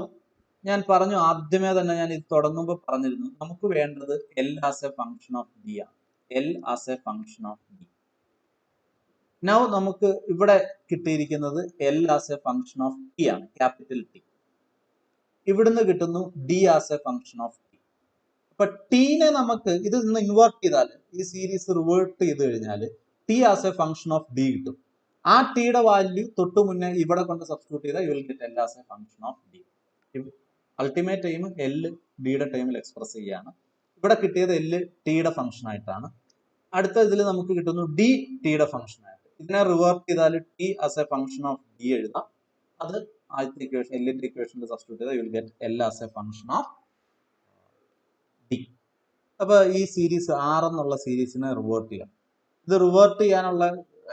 ഞാൻ പറഞ്ഞു, ആദ്യമേ തന്നെ ഞാൻ ഇത് തുടങ്ങുമ്പോൾ പറഞ്ഞിരുന്നു നമുക്ക് വേണ്ടത് L as a function of D ആണ്. L as a function of D. Now നമുക്ക് ഇവിടെ കിട്ടിയിരിക്കുന്നത് L as a function of T ആണ്, ക്യാപിറ്റൽ ടി. ഇവിടുന്ന് കിട്ടുന്നു D as a function of T. അപ്പൊ ടീനെ നമുക്ക് ഇത് നിന്ന് ഇൻവേർട്ട് ചെയ്താൽ, ഈ സീരീസ് റിവേർട്ട് ചെയ്ത് കഴിഞ്ഞാൽ T as a function of D കിട്ടും. ആ ടിയുടെ വാല്യൂ തൊട്ട് മുന്നേ ഇവിടെ കൊണ്ട് സബ്സ്റ്റിറ്റ്യൂട്ട് ചെയ്താൽ U will get L as a function of D. Ultimate time L ഡിയുടെ ടൈമിൽ എക്സ്പ്രസ് ചെയ്യാണ്. ഇവിടെ കിട്ടിയത് എൽ ടിയുടെ ഫംഗ്ഷൻ ആയിട്ടാണ്. അടുത്ത ഇതിൽ നമുക്ക് കിട്ടുന്നു ഡി ടിയുടെ ഫംഗ്ഷൻ ആയിട്ട്. ഇതിനെ റിവേർട്ട് ചെയ്താൽ T as a function of D എഴുതാം. അത് ആദ്യത്തെ ഇക്വേഷൻ എല്ലിന്റെ ഇക്വേഷനിൽ സബ്സ്റ്റിറ്റ്യൂട്ട് ചെയ്താൽ U will get L as a function of D. അപ്പൊ ഈ സീരീസ് ആർ എന്നുള്ള സീരീസിനെ റിവേർട്ട് ചെയ്യാം. ഇത് റിവേർട്ട് ചെയ്യാനുള്ള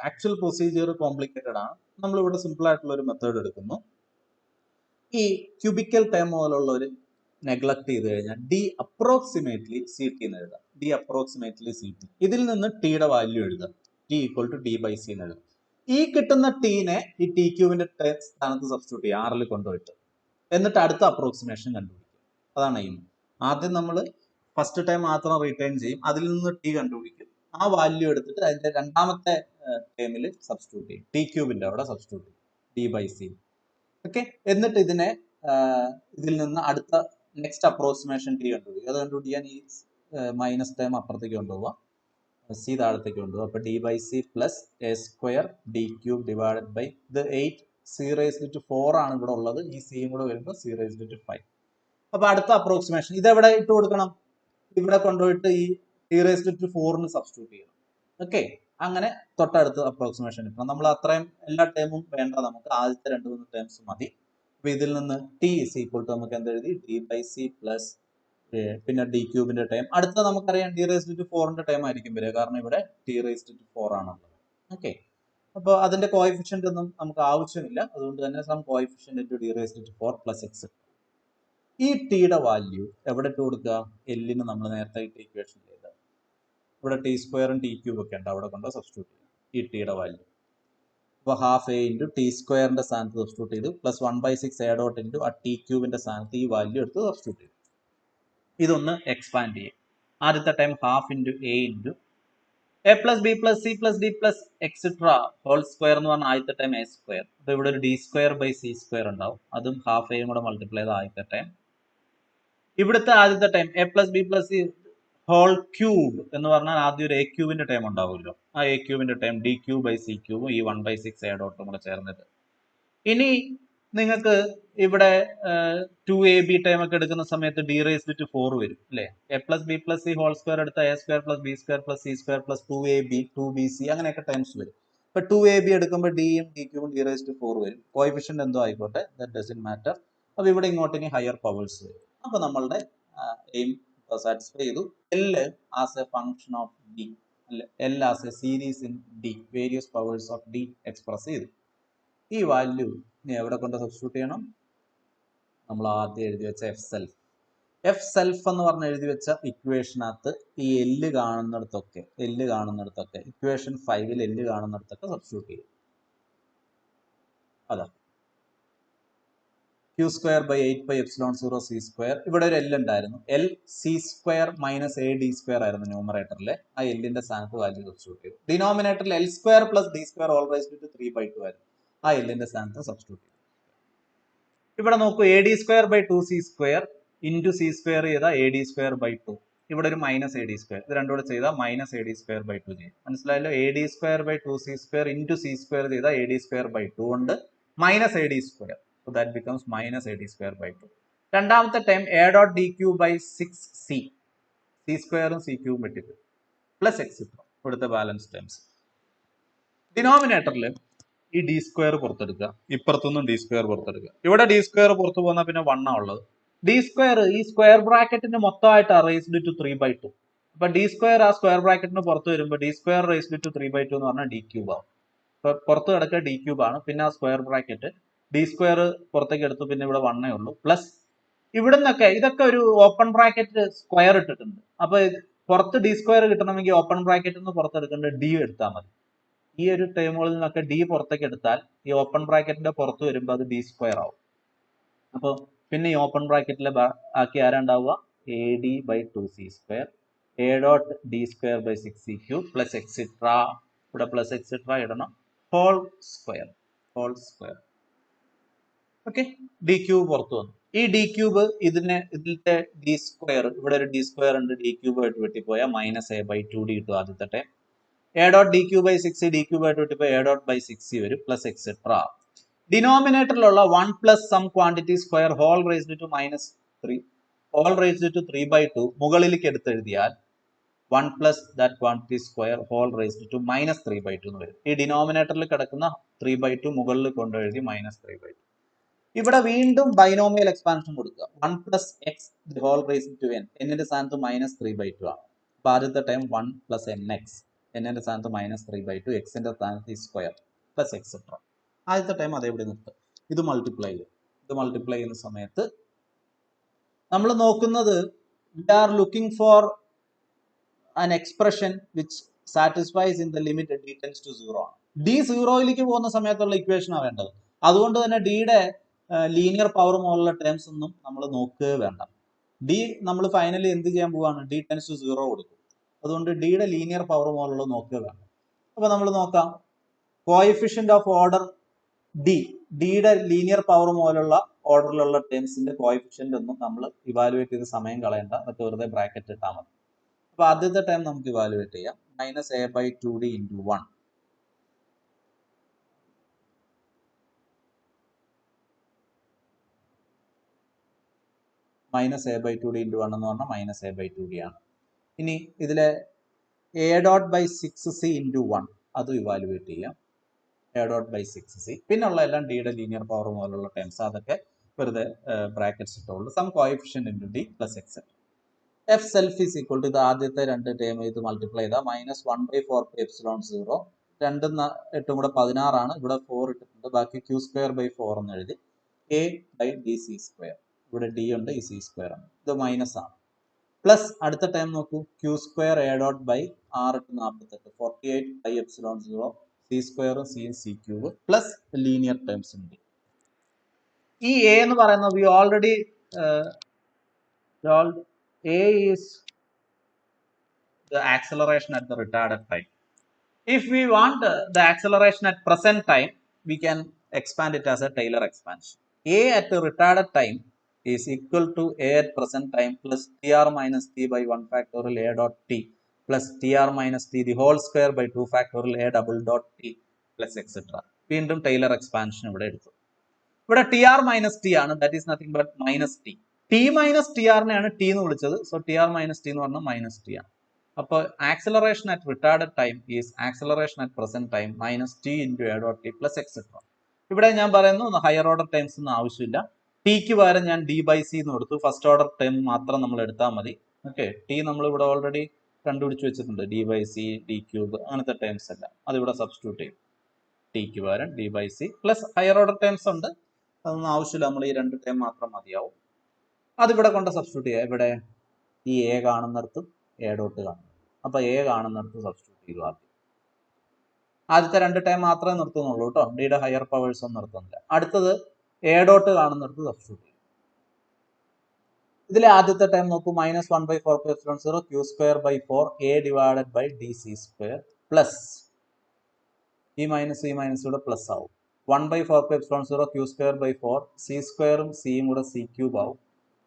ആക്ച്വൽ പ്രൊസീജിയർ കോംപ്ലിക്കേറ്റഡ് ആണ്. നമ്മളിവിടെ സിമ്പിൾ ആയിട്ടുള്ള ഒരു മെത്തേഡ് എടുക്കുന്നു. ഈ ക്യൂബിക്കൽ ടേം പോലുള്ള ഒരു നെഗ്ലക്ട് ചെയ്ത് കഴിഞ്ഞാൽ ഡി അപ്രോക്സിമേറ്റ്ലി സി ടി എന്ന് എഴുതാം. D approximately c t. ഇതിൽ നിന്ന് ടിയുടെ വാല്യൂ എഴുതാം. T equal to d by c എന്ന് എഴുതാം. ഈ കിട്ടുന്ന ടീനെ ഈ ടി ക്യൂബിന്റെ സ്ഥാനത്ത് സബ്സ്റ്റിറ്റ്യൂട്ട് ചെയ്യുക, ആറിൽ കൊണ്ടുപോയിട്ട്. എന്നിട്ട് അടുത്ത അപ്രോക്സിമേഷൻ കണ്ടുപിടിക്കും. അതാണ് എയിം. ആദ്യം നമ്മൾ ഫസ്റ്റ് ടൈം മാത്രം റീറ്റേൺ ചെയ്യും, അതിൽ നിന്ന് ടി കണ്ടുപിടിക്കും. ആ വാല്യൂ എടുത്തിട്ട് അതിന്റെ രണ്ടാമത്തെ ടേമിൽ സബ്സ്റ്റിറ്റ്യൂട്ട് ചെയ്യും. ടി ക്യൂബിന്റെ അവിടെ സബ്സ്റ്റിറ്റ്യൂട്ട് ചെയ്യും, ഡി ബൈ സി. ഓക്കെ. എന്നിട്ട് ഇതിനെ ഇതിൽ നിന്ന് അടുത്ത നെക്സ്റ്റ് അപ്രോക്സിമേഷൻ ടി കണ്ടുപിടിക്കും. അത് കണ്ടുപിടിക്കാൻ ഈ മൈനസ് ടൈം അപ്പുറത്തേക്ക് കൊണ്ടുപോവാം, സി താഴത്തേക്ക് കൊണ്ടുപോകും. അപ്പൊ d by c plus a square d cube divided by ഇത് 8 സി റേസ്ഡ് ടു 4 ആണ് ഇവിടെ ഉള്ളത്. ഈ സിയും കൂടെ വരുമ്പോൾ സി റേസ്ഡ് ടു 5. അപ്പൊ അടുത്ത അപ്രോക്സിമേഷൻ ഇതെവിടെ ഇട്ട് കൊടുക്കണം? ഇവിടെ കൊണ്ടുപോയിട്ട് ഈ ടി റേസ്ഡ് ടു 4 സബ്സ്റ്റിറ്റ്യൂട്ട് ചെയ്യണം. ഓക്കെ. അങ്ങനെ തൊട്ടടുത്ത അപ്രോക്സിമേഷൻ കിട്ടണം. നമ്മൾ അത്രയും എല്ലാ ടേമും വേണ്ട, നമുക്ക് ആദ്യത്തെ 2-3 ടേംസ് മതി. അപ്പൊ ഇതിൽ നിന്ന് ടി ഇസ് ഈക്വൽ ടു നമുക്ക് എന്ത് എഴുതി? ഡി ബൈ സി പ്ലസ് പിന്നെ ഡി ക്യൂബിന്റെ ടൈം. അടുത്ത നമുക്കറിയാം ടി റേസ്ഡ് ടു 4ന്റെ ടൈം ആയിരിക്കും വരിക, കാരണം ഇവിടെ ടി റേസ്ഡ് ടു 4 ആണുള്ളത്. ഓക്കെ. അപ്പോൾ അതിന്റെ കോഎഫിഷ്യന്റ് ഒന്നും നമുക്ക് ആവശ്യമില്ല, അതുകൊണ്ട് തന്നെ some coefficient into d raised to 4 plus x. ഈ ടിയുടെ വാല്യൂ എവിടെ ഇട്ട് കൊടുക്കുക? എല്ലിന് നമ്മൾ നേരത്തെ ഇക്വേഷൻ ചെയ്ത ഇവിടെ ടി സ്ക്വയറും ടി ക്യൂബ് ഒക്കെ ഉണ്ട്, അവിടെ കൊണ്ട് സബ്സ്റ്റിറ്റ്യൂട്ട് ചെയ്യും ഈ ടിയുടെ വാല്യൂ. അപ്പോൾ ഹാഫ് എ ഇൻറ്റു ടി സ്ക്വയറിന്റെ സ്ഥാനത്ത് സബ്സ്റ്റിറ്റ്യൂട്ട് ചെയ്തു, പ്ലസ് 1/6 എ ഡോട്ട് ഇൻറ്റു ആ ടി ക്യൂബിന്റെ സ്ഥാനത്ത് ഈ വാല്യൂ എടുത്ത് സബ്സ്റ്റിറ്റ്യൂട്ട് ചെയ്തു. ഇതൊന്ന് എക്സ്പാൻഡ് ചെയ്യും. ആദ്യത്തെ time half into a into a plus B plus c plus d plus etcetera whole square എന്ന് പറഞ്ഞാൽ ആദ്യത്തെ ടൈം എ സ്ക്വയർ. അപ്പോൾ ഇവിടെ ഒരു D square by c square ഉണ്ടാവും, അതും ഹാഫ് എയും കൂടെ മൾട്ടിപ്ലൈ ചെയ്ത ആദ്യത്തെ ടൈം. ഇവിടുത്തെ ആദ്യത്തെ time A plus B plus C whole cube എന്ന് പറഞ്ഞാൽ ആദ്യം ഒരു എ ക്യൂബിന്റെ ടൈം ഉണ്ടാവുമല്ലോ, ആ എ ക്യൂബിന്റെ time D cube by C ക്യൂബും ഈ 1/6 എ ഡോട്ടും കൂടെ ചേർന്നിട്ട്. ഇനി നിങ്ങൾക്ക് ഇവിടെ 2ab ടൈം ഒക്കെ എടുക്കുന്ന സമയത്ത് ഡി റേസ്ഡ് ടു 4 വരും അല്ലെ. A plus B plus C whole square എടുത്ത A square plus B square plus C square plus 2ab 2bc അങ്ങനെയൊക്കെ ടൈംസ് വരും. ഇപ്പൊ 2ab എടുക്കുമ്പോൾ ഡിയും ഡി ക്യൂബും ഡി റേസ്ഡ് ടു 4 വരും. കോഎഫിഷ്യന്റ് എന്തോ ആയിക്കോട്ടെ, ദാറ്റ് ഡസന്റ് മാറ്റർ. അപ്പൊ ഇവിടെ ഇങ്ങോട്ട് ഇനി ഹയർ പവേഴ്സ് വരും. അപ്പൊ നമ്മളുടെ എയിം സാറ്റിസ്ഫൈ ചെയ്തു. L as a function of D, L as A series in D, various powers of D express ചെയ്തു. ഈ വാല്യൂ ഇനി എവിടെ കൊണ്ട് സബ്സ്റ്റിറ്റ്യൂട്ട് ചെയ്യണം? നമ്മൾ ആദ്യം എഴുതി വെച്ച എഫ് സെൽഫ്. എഫ് സെൽഫ് എന്ന് പറഞ്ഞ് എഴുതി വെച്ച ഇക്വേഷനകത്ത് ഈ എല്ല് കാണുന്നിടത്തൊക്കെ ഇക്വേഷൻ 5 എല്ല് കാണുന്നിടത്തൊക്കെ സബ്സ്റ്റിറ്റ്യൂട്ട് ചെയ്യും. അതാ Q square by 8πε0 C square. ഇവിടെ ഒരു എൽ ഉണ്ടായിരുന്നു, L C square minus A D square ആയിരുന്നു ന്യൂമറേറ്ററിലെ. ആ എല്ലിന്റെ സ്ഥാനത്ത് വാല്യൂ സബ്സ്റ്റിറ്റ്യൂട്ട് ചെയ്തു. ഡിനോമിനേറ്ററിൽ L square plus D square all raised to 3/2 ആയിരുന്നു, ആ എല്ലിന്റെ സ്ഥാനത്ത് സബ്സ്റ്റിറ്റ്യൂട്ട് ചെയ്തു. ഇവിടെ നോക്കൂ, A D square by 2 C square into C square ചെയ്താൽ എ ഡി സ്ക്വയർ ബൈ 2. ഇവിടെ ഒരു മൈനസ് എ ഡി സ്ക്വയർ, ഇത് രണ്ടും കൂടെ ചെയ്താൽ minus A D square by 2 ചെയ്യും. മനസ്സിലായല്ലോ? A D square by 2 C square into C square ചെയ്താൽ എ ഡി സ്ക്വയർ ബൈ 2 ഉണ്ട്, minus A D square. So that becomes minus AD square by 2. രണ്ടാമത്തെ time A dot d cube by 6c, c സ്ക്വയറും സി ക്യൂബും വെട്ടിട്ട് പ്ലസ് എക്സിട്ര. ഇവിടുത്തെ ബാലൻസ് ടൈംസ്. ഡിനോമിനേറ്ററിൽ ഈ ഡി സ്ക്വയർ പുറത്തെടുക്കുക, ഇപ്പുറത്തൊന്നും ഡി സ്ക്വയർ പുറത്തെടുക്കുക. ഇവിടെ ഡി സ്ക്വയർ പുറത്തു പോകുന്ന പിന്നെ 1 ഉള്ളത്. ഡി സ്ക്വയർ ഈ സ്ക്വയർ ബ്രാക്കറ്റിന് മൊത്തമായിട്ട് റേസ്ഡ് ടു 3/2. അപ്പൊ ഡി സ്ക്വയർ ആ സ്ക്വയർ ബ്രാക്കറ്റിന് പുറത്ത് വരുമ്പോൾ ഡി സ്ക്വയർ റേസ്ഡ് ടു 3/2 എന്ന് പറഞ്ഞാൽ ഡി ക്യൂബ് ആവും. അപ്പൊ പുറത്ത് കിടക്കുക ഡി ക്യൂബ് ആണ്, പിന്നെ ആ സ്ക്വയർ ബ്രാക്കറ്റ് ഡി സ്ക്വയർ പുറത്തേക്ക് എടുത്തു, പിന്നെ ഇവിടെ 1 ഉള്ളൂ. പ്ലസ് ഇവിടുന്നൊക്കെ ഇതൊക്കെ ഒരു ഓപ്പൺ ബ്രാക്കറ്റ് സ്ക്വയർ ഇട്ടിട്ടുണ്ട്. അപ്പൊ പുറത്ത് ഡി സ്ക്വയർ കിട്ടണമെങ്കിൽ ഓപ്പൺ ബ്രാക്കറ്റിൽ നിന്ന് പുറത്തെടുക്കേണ്ട ഡി എടുത്താൽ മതി. ഈ ഒരു ടേമുകളിൽ നിന്നൊക്കെ ഡി പുറത്തേക്ക് എടുത്താൽ ഈ ഓപ്പൺ ബ്രാക്കറ്റിന്റെ പുറത്ത് വരുമ്പോൾ അത് ഡി സ്ക്വയർ ആവും. അപ്പോൾ പിന്നെ ഈ ഓപ്പൺ ബ്രാക്കറ്റിലെ ആക്കി ആരാണ്ടാവുക? A D by 2 C square A dot D square by 6c cube plus etcetera. ഇവിടെ പ്ലസ് എക്സിട്ര ഇടണം, whole square. Okay. D cube പുറത്തു വന്നു. ഈ ഡി ക്യൂബ് ഇതിലത്തെ ഡി സ്ക്വയർ, ഇവിടെ ഒരു ഡി സ്ക്വയർ ഉണ്ട്, ഡി ക്യൂബ് ആയിട്ട് വെട്ടിപ്പോയാൽ മൈനസ് എ ബൈ 2d കിട്ടും ആദ്യത്തെ time. A dot D cube by 6 D cube ആയിട്ട് വെട്ടിപ്പോയി എ ഡോട്ട് ബൈ 6 വരും, plus etcetera. ഡിനോമിനേറ്ററിലുള്ള 1 plus some quantity square whole raised to -3 whole raised to 3/2 മുകളിലേക്ക് എടുത്തെഴുതിയാൽ 1 plus that quantity square whole raised to -3/2 എന്ന് വരും. ഈ ഡിനോമിനേറ്ററിൽ കിടക്കുന്ന 3/2 മുകളിൽ കൊണ്ടുവഴുതി -3/2. ഇവിടെ വീണ്ടും ബൈനോമിയൽ എക്സ്പാൻഷൻ കൊടുക്കുക. 1 plus x whole raised to n, എന്നിന്റെ സ്ഥാനത്ത് -3/2 ആണ്. അപ്പൊ ആദ്യത്തെ ടൈം 1 പ്ലസ് എൻ എക്സ് എന്നിൻ്റെ സ്ഥാനത്ത് -3/2, എക്സിൻ്റെ സ്ഥാനത്ത് ഈ സ്ക്വയർ പ്ലസ് എക്സെട്ര. ആദ്യത്തെ ടൈം അതേപോലെ നിർത്തും. ഇത് മൾട്ടിപ്ലൈ ചെയ്യും. ഇത് മൾട്ടിപ്ലൈ ചെയ്യുന്ന സമയത്ത് നമ്മൾ നോക്കുന്നത് we are looking for an expression which satisfies in the limit d tends to 0 ആണ്. ഡി സീറോയിലേക്ക് പോകുന്ന സമയത്തുള്ള ഇക്വേഷനാണ് വേണ്ടത്. അതുകൊണ്ട് തന്നെ ഡിയുടെ ലീനിയർ പവർ പോലുള്ള ടേംസ് ഒന്നും നമ്മൾ നോക്കുക വേണ്ട. ഡി നമ്മൾ ഫൈനലി എന്ത് ചെയ്യാൻ പോവാണ്? ഡി ടെൻസ് ടു 0 കൊടുക്കും. അതുകൊണ്ട് ഡിയുടെ ലീനിയർ പവർ പോലുള്ള നോക്കുക വേണ്ട. അപ്പൊ നമ്മൾ നോക്കാം, കോഎഫിഷ്യന്റ് ഓഫ് ഓർഡർ ഡിയുടെ ലീനിയർ പവർ പോലുള്ള ഓർഡറിലുള്ള ടേംസിന്റെ കോഎഫിഷ്യന്റ് ഒന്നും നമ്മൾ ഇവാലുവേറ്റ് ചെയ്ത് സമയം കളയണ്ട, മറ്റേ വെറുതെ ബ്രാക്കറ്റ് ഇട്ടാൽ മതി. അപ്പൊ ആദ്യത്തെ ടൈം നമുക്ക് ഇവാലുവേറ്റ് ചെയ്യാം. -a/2d × 1 -a/2d × 1 എന്ന് പറഞ്ഞാൽ -a/2d ആണ്. ഇനി ഇതിലെ a./6c × 1 അതും ഇവാലുവേറ്റ് ചെയ്യാം. a./6c. പിന്നുള്ള എല്ലാം ഡിയുടെ ലീനിയർ പവർ പോലുള്ള ടേംസ്, അതൊക്കെ വെറുതെ ബ്രാക്കറ്റ്സ് ഇട്ടുള്ളൂ. Some coefficient × d plus etcetera. F self is equal to ഇത് ആദ്യത്തെ രണ്ട് ടേം ഇത് മൾട്ടിപ്ലൈ ചെയ്താൽ -1/4πε0. 2 8 കൂടെ 16 ആണ്. ഇവിടെ 4 ഇട്ടിട്ടുണ്ട്. ബാക്കി q²/4 എന്ന് എഴുതി. a/dc². ഇവിടെ d ഉണ്ട്, ഈ c² ആണ്. ഇത് മൈനസ് ആണ്. പ്ലസ് അടുത്ത ടൈം നോക്കൂ, q² a./6 48 48πε0 c² c³ plus linear terms ഉണ്ട്. ഈ a എന്ന് പറയുന്നത് we already a is the acceleration at the retarded time. If we want the acceleration at present time, we can expand it as a Taylor expansion. A at the retarded time is equal to a at present time plus tr minus t by 1 factorial a dot t plus tr minus t the whole square by 2 factorial a double dot t plus etc. വീണ്ടും Taylor expansion ഇവിടെ എടുത്തു. ഇവിടെ tr minus t ആണ്, that is nothing but minus t. T minus T ആറിനെയാണ് ടി എന്ന് വിളിച്ചത്. So T R minus T എന്ന് പറഞ്ഞാൽ മൈനസ് ടി ആണ്. അപ്പോൾ acceleration at retarded time is acceleration at present time minus T into A dot T plus etcetera. ഇവിടെ ഞാൻ പറയുന്നു ഹയർ ഓർഡർ ടൈംസ് ഒന്നും ആവശ്യമില്ല. ടിക്ക് പകരം ഞാൻ d/c എന്ന് കൊടുത്തു. ഫസ്റ്റ് ഓർഡർ ടൈം മാത്രം നമ്മൾ എടുത്താൽ മതി. ഓക്കെ, ടി നമ്മൾ ഇവിടെ ഓൾറെഡി കണ്ടുപിടിച്ച് വെച്ചിട്ടുണ്ട്. d/c, d³ അങ്ങനത്തെ ടൈംസ് എല്ലാം അതിവിടെ സബ്സ്റ്റിറ്റ്യൂട്ട് ചെയ്യും. ടിക്ക് പകരം d/c plus higher order times ഉണ്ട്, അതൊന്നും ആവശ്യമില്ല. നമ്മൾ ഈ രണ്ട് ടൈം മാത്രം മതിയാവും. അതിവിടെ കൊണ്ട് സബ്സ്റ്റിറ്റ്യൂട്ട് ചെയ്യുക. ഇവിടെ ഈ എ കാണുന്നിടത്തും എ ഡോട്ട് കാണും. അപ്പൊ എ കാണുന്നിടത്ത് സബ്സ്റ്റിറ്റ്യൂട്ട് ചെയ്തു. ആദ്യത്തെ രണ്ട് ടൈം മാത്രമേ നിർത്തുന്നുള്ളൂ കേട്ടോ, ഡിയുടെ ഹയർ പവേഴ്സ് ഒന്നും നിർത്തുന്നില്ല. അടുത്തത് എ ഡോട്ട് കാണുന്നിടത്ത് സബ്സ്റ്റിറ്റ്യൂട്ട് ചെയ്യും. ഇതിലെ ആദ്യത്തെ ടൈം നോക്കൂ, -1/4πε0 q²/4 a/dc² പ്ലസ് ഈ മൈനസ് ഇവിടെ പ്ലസ് ആവും. 1/4πε0 q²/4 c² സിയും കൂടെ c³ ആവും.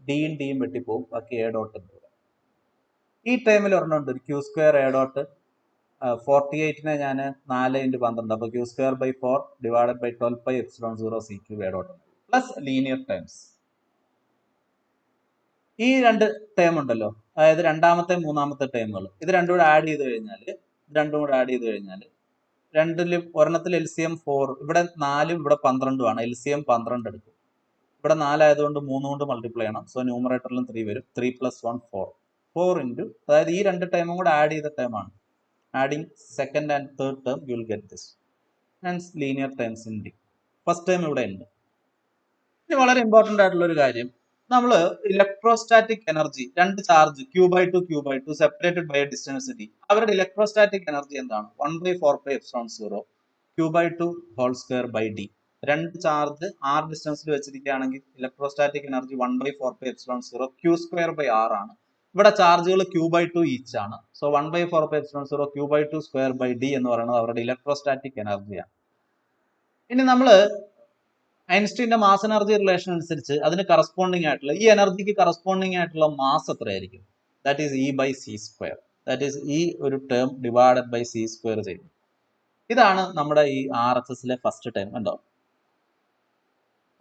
ഡിയും ഡിയും വെട്ടിപ്പോവും, ബാക്കി എ ഡോട്ട് ഉണ്ട്. ഈ ടൈമിൽ ഒരെണ്ണമുണ്ട്, q² a ഡോട്ട് 48നെ ഞാൻ 4 × 12, അപ്പോൾ q²/4 / 12πε0 c³ a dot plus linear times. ഈ രണ്ട് ടൈം ഉണ്ടല്ലോ, അതായത് രണ്ടാമത്തെ മൂന്നാമത്തെ ടൈമുകൾ, ഇത് രണ്ടും കൂടെ ആഡ് ചെയ്ത് കഴിഞ്ഞാൽ രണ്ടിലും ഒരെണ്ണത്തിൽ LCM 4, ഇവിടെ 4ഉം ഇവിടെ 12ഉം ആണ്. LCM 12 എടുക്കും. ഇവിടെ 4 ആയതുകൊണ്ട് 3 കൊണ്ട് മൾട്ടിപ്ലൈ ചെയ്യണം. സോ ന്യൂമറേറ്ററിലും 3 വരും. 3 + 1 4 ഇൻറ്റു, അതായത് ഈ രണ്ട് ടൈമും കൂടെ ആഡ് ചെയ്ത ടൈമാണ്. Adding second and third term you will get this. And linear times in D. First time ഇവിടെ ഉണ്ട്. ഇനി വളരെ ഇമ്പോർട്ടൻ്റ് ആയിട്ടുള്ള ഒരു കാര്യം, നമ്മൾ ഇലക്ട്രോസ്റ്റാറ്റിക് എനർജി, രണ്ട് charge q/2 separated by distance d, അവരുടെ ഇലക്ട്രോസ്റ്റാറ്റിക് എനർജി എന്താണ്? 1/4πε0 q/2 whole square by d. രണ്ട് ചാർജ് r ഡിസ്റ്റൻസിൽ വെച്ചിരിക്കുകയാണെങ്കിൽ ഇലക്ട്രോസ്റ്റാറ്റിക് എനർജി 1/4πε0 q²/r ആണ്. ഇവിടെ ചാർജുകൾ q/2 ഈച്ച് ആണ്. സോ 1/4πε0 q/2² d എന്ന് പറയുന്നത് അവരുടെ ഇലക്ട്രോസ്റ്റാറ്റിക് എനർജിയാണ്. ഇനി നമ്മൾ ഐൻസ്റ്റീന്റെ മാസ് എനർജി റിലേഷൻ അനുസരിച്ച് അതിന് കറസ്പോണ്ടിങ് ആയിട്ടുള്ള ഈ എനർജിക്ക് കറസ്പോണ്ടിങ് ആയിട്ടുള്ള മാസ് എത്രയായിരിക്കും? That is E/c². That is ഈ ഒരു ടേം ഡിവൈഡഡ് ബൈ c² ചെയ്യും. ഇതാണ് നമ്മുടെ ഈ RHSലെ ഫസ്റ്റ് ടൈം. ഉണ്ടോ?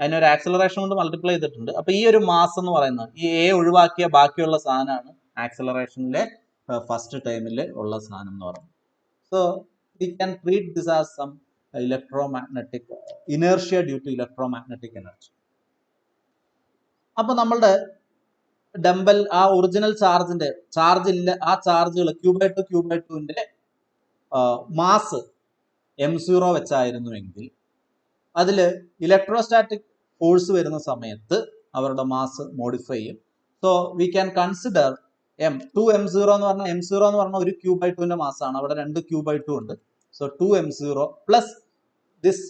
അതിനൊരു ആക്സലറേഷൻ കൊണ്ട് മൾട്ടിപ്ലൈ ചെയ്തിട്ടുണ്ട്. അപ്പൊ ഈ ഒരു മാസ് എന്ന് പറയുന്നത് ഈ എ ഒഴിവാക്കിയ ബാക്കിയുള്ള സാധനമാണ് ആക്സലറേഷനിലെ ഫസ്റ്റ് ടൈമിൽ ഉള്ള സാധനം എന്ന് പറയുന്നത്. So we can treat this as some electromagnetic inertia due to electromagnetic energy. അപ്പൊ നമ്മളുടെ ഡംബൽ ആ ഒറിജിനൽ ചാർജ് ഇല്ല, ആ ചാർജുകൾ q/2 q/2ന്റെ മാസ് m0 വെച്ചായിരുന്നുവെങ്കിൽ അതിൽ ഇലക്ട്രോസ്റ്റാറ്റിക് ഫോഴ്സ് വരുന്ന സമയത്ത് അവരുടെ മാസ് മോഡിഫൈ ചെയ്യും. So we can consider m2m0 എന്ന് പറഞ്ഞാൽ m0 എന്ന് പറഞ്ഞാൽ ഒരു q/2ന്റെ മാസാണ്. അവിടെ 2 q/2 ഉണ്ട്. So 2m0 plus this